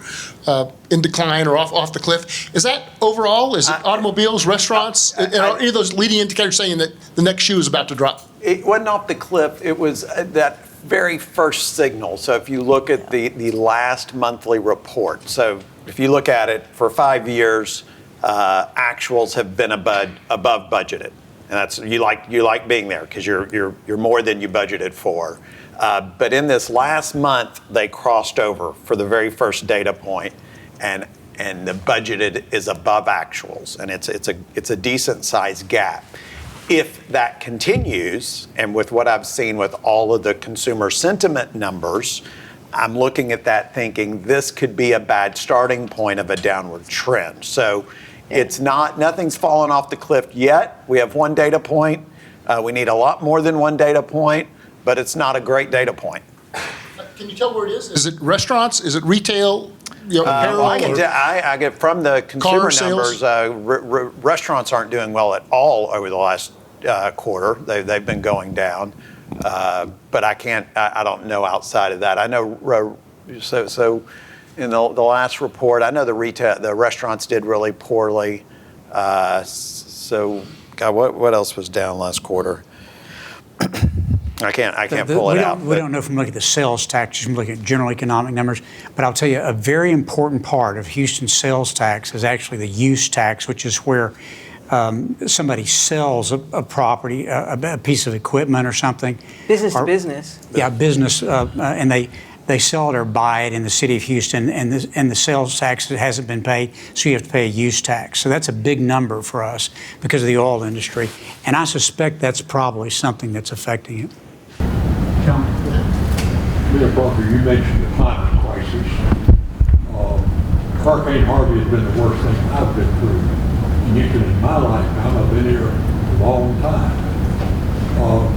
in decline or off the cliff. Is that overall? Is it automobiles, restaurants? Are any of those leading indicators saying that the next shoe is about to drop? It wasn't off the cliff. It was that very first signal. So if you look at the last monthly report, so if you look at it for 5 years, actuals have been above budgeted, and that's you like being there because you're more than you budgeted for. But in this last month, they crossed over for the very first data point, and the budgeted is above actuals, and it's a decent sized gap. If that continues, and with what I've seen with all of the consumer sentiment numbers, I'm looking at that thinking this could be a bad starting point of a downward trend. So nothing's fallen off the cliff yet. We have one data point. We need a lot more than one data point, but it's not a great data point. Can you tell where it is? Is it restaurants? Is it retail? Apparel? I get from the consumer numbers, restaurants aren't doing well at all over the last quarter. They've been going down, but I don't know outside of that. I know so in the last report, I know the restaurants did really poorly. So, God, what else was down last quarter? I can't pull it out. We don't know from looking at the sales tax, from looking at general economic numbers. But I'll tell you, a very important part of Houston's sales tax is actually the use tax, which is where somebody sells a property, a piece of equipment or something. Business to business. Yeah, business, and they sell it or buy it in the city of Houston, and the sales tax hasn't been paid, so you have to pay a use tax. So that's a big number for us because of the oil industry, and I suspect that's probably something that's affecting it. Mayor Parker, you mentioned the climate crisis. Hurricane Harvey has been the worst thing I've been through. And yet in my lifetime, I've been here a long time.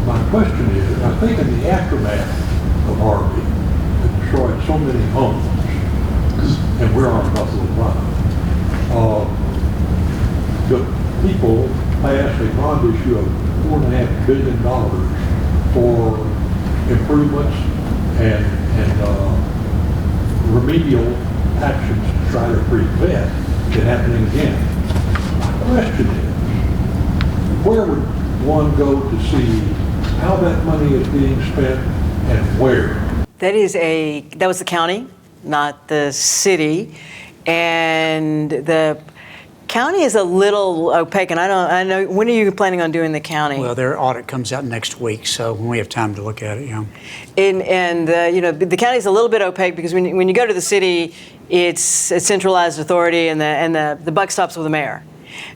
My question is, I think in the aftermath of Harvey, it destroyed so many homes, and we're on Buffalo Run. The people passed a bond issue of $4.5 billion for improvements and remedial actions to try to prevent it happening again. My question is, where would one go to see how that money is being spent and where? That was the county, not the city, and the county is a little opaque. And I know. When are you planning on doing the county? Well, their audit comes out next week, so when we have time to look at it, the county is a little bit opaque because when you go to the city, it's a centralized authority, and the buck stops with the mayor.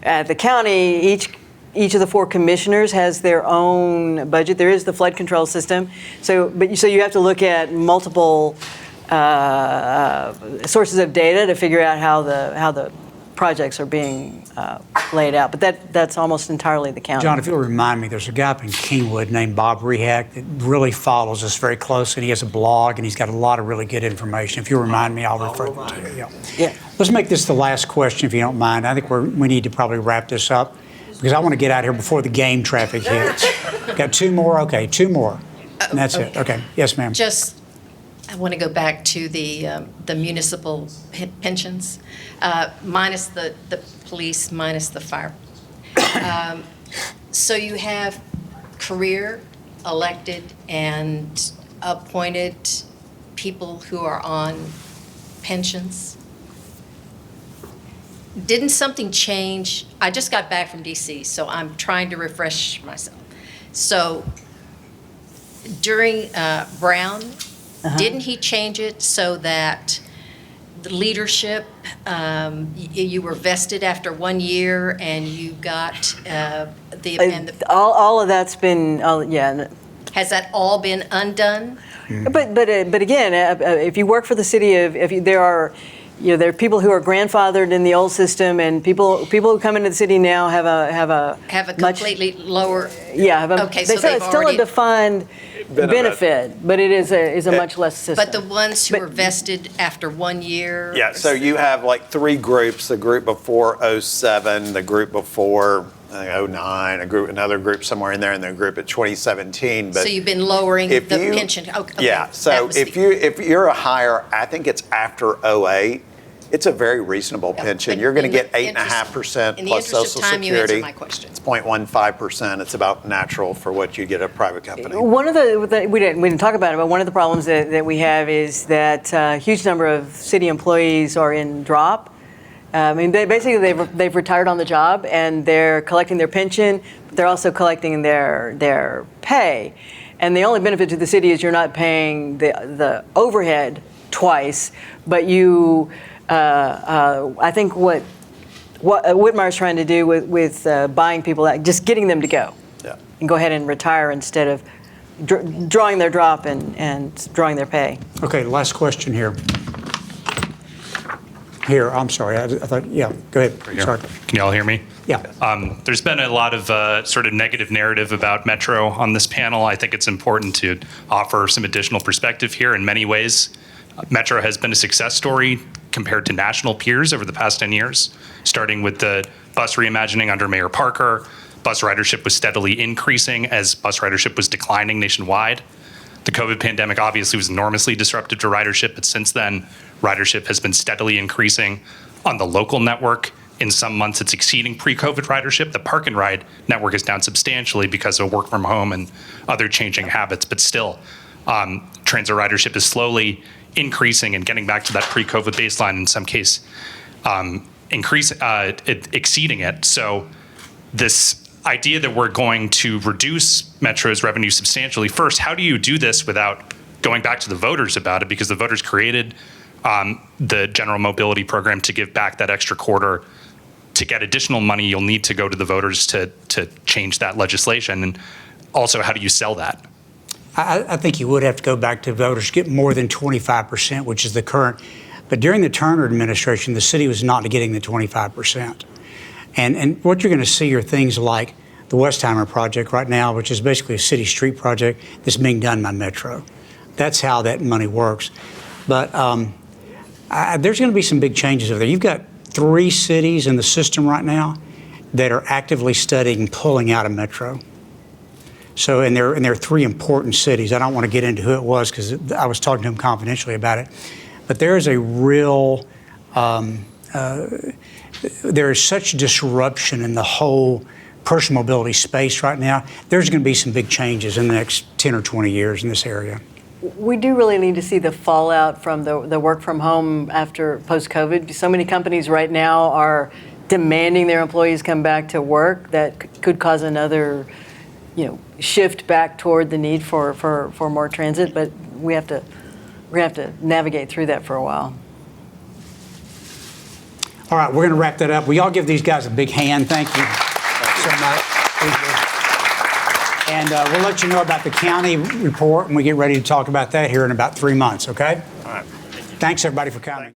At the county, each of the 4 commissioners has their own budget. There is the flood control system, so you have to look at multiple sources of data to figure out how the projects are being laid out. But that's almost entirely the county. John, if you'll remind me, there's a guy up in Kingwood named Bob Rehack that really follows us very closely, and he has a blog, and he's got a lot of really good information. If you'll remind me, I'll refer them to you. Yeah. Let's make this the last question, if you don't mind. I think we need to probably wrap this up because I want to get out here before the game traffic hits. Got 2 more? Okay, 2 more. And that's it. Okay. Yes, ma'am. I want to go back to the municipal pensions, minus the police, minus the fire. So you have career, elected, and appointed people who are on pensions. Didn't something change? I just got back from DC, so I'm trying to refresh myself. So during Brown, didn't he change it so that the leadership, you were vested after 1 year and you got all of that's been, yeah. Has that all been undone? But again, if you work for the city there are people who are grandfathered in the old system, and people who come into the city now have a completely lower. Yeah, okay, so it's still a defined benefit, but it is a much less system. But the ones who were vested after 1 year. Yeah, so you have like 3 groups: the group before 07, the group before 09, another group somewhere in there, and the group at 2017. But so you've been lowering the pension. Okay, yeah. So if you're a higher, I think it's after 08. It's a very reasonable pension. You're going to get 8.5% plus Social Security. You answered my question. It's 0.15%. It's about natural for what you get at a private company. One of we didn't talk about it, but one of the problems that we have is that a huge number of city employees are in drop. I mean, they've retired on the job, and they're collecting their pension, but they're also collecting their pay. And the only benefit to the city is you're not paying the overhead twice, but you. I think what Whitmire's trying to do with buying people out, just getting them to go, and go ahead and retire instead of drawing their drop and drawing their pay. Okay, last question here. I'm sorry. I thought, yeah, go ahead. Sorry. Can y'all hear me? Yeah. There's been a lot of sort of negative narrative about Metro on this panel. I think it's important to offer some additional perspective here. In many ways, Metro has been a success story compared to national peers over the past 10 years, starting with the bus reimagining under Mayor Parker, bus ridership was steadily increasing as bus ridership was declining nationwide. The COVID pandemic obviously was enormously disruptive to ridership, but since then, ridership has been steadily increasing on the local network. In some months, it's exceeding pre-COVID ridership. The park and ride network is down substantially because of work from home and other changing habits, but still, transit ridership is slowly increasing and getting back to that pre-COVID baseline, in some case, exceeding it. So this idea that we're going to reduce Metro's revenue substantially, first, how do you do this without going back to the voters about it? Because the voters created the general mobility program to give back that extra quarter. To get additional money, you'll need to go to the voters to change that legislation. And also, how do you sell that? I think you would have to go back to voters, get more than 25%, which is the current. But during the Turner administration, the city was not getting the 25%. And what you're going to see are things like the Westheimer project right now, which is basically a city street project that's being done by Metro. That's how that money works. But there's going to be some big changes over there. You've got 3 cities in the system right now that are actively studying pulling out of Metro. So, and they're 3 important cities. I don't want to get into who it was because I was talking to them confidentially about it. But there is a real, there is such disruption in the whole personal mobility space right now. There's going to be some big changes in the next 10 or 20 years in this area. We do really need to see the fallout from the work from home after post-COVID. So many companies right now are demanding their employees come back to work. That could cause another, shift back toward the need for more transit. But we're going to have to navigate through that for a while. All right, we're going to wrap that up. We all give these guys a big hand. Thank you so much. And we'll let you know about the county report when we get ready to talk about that here in about 3 months, okay? All right. Thanks, everybody, for coming.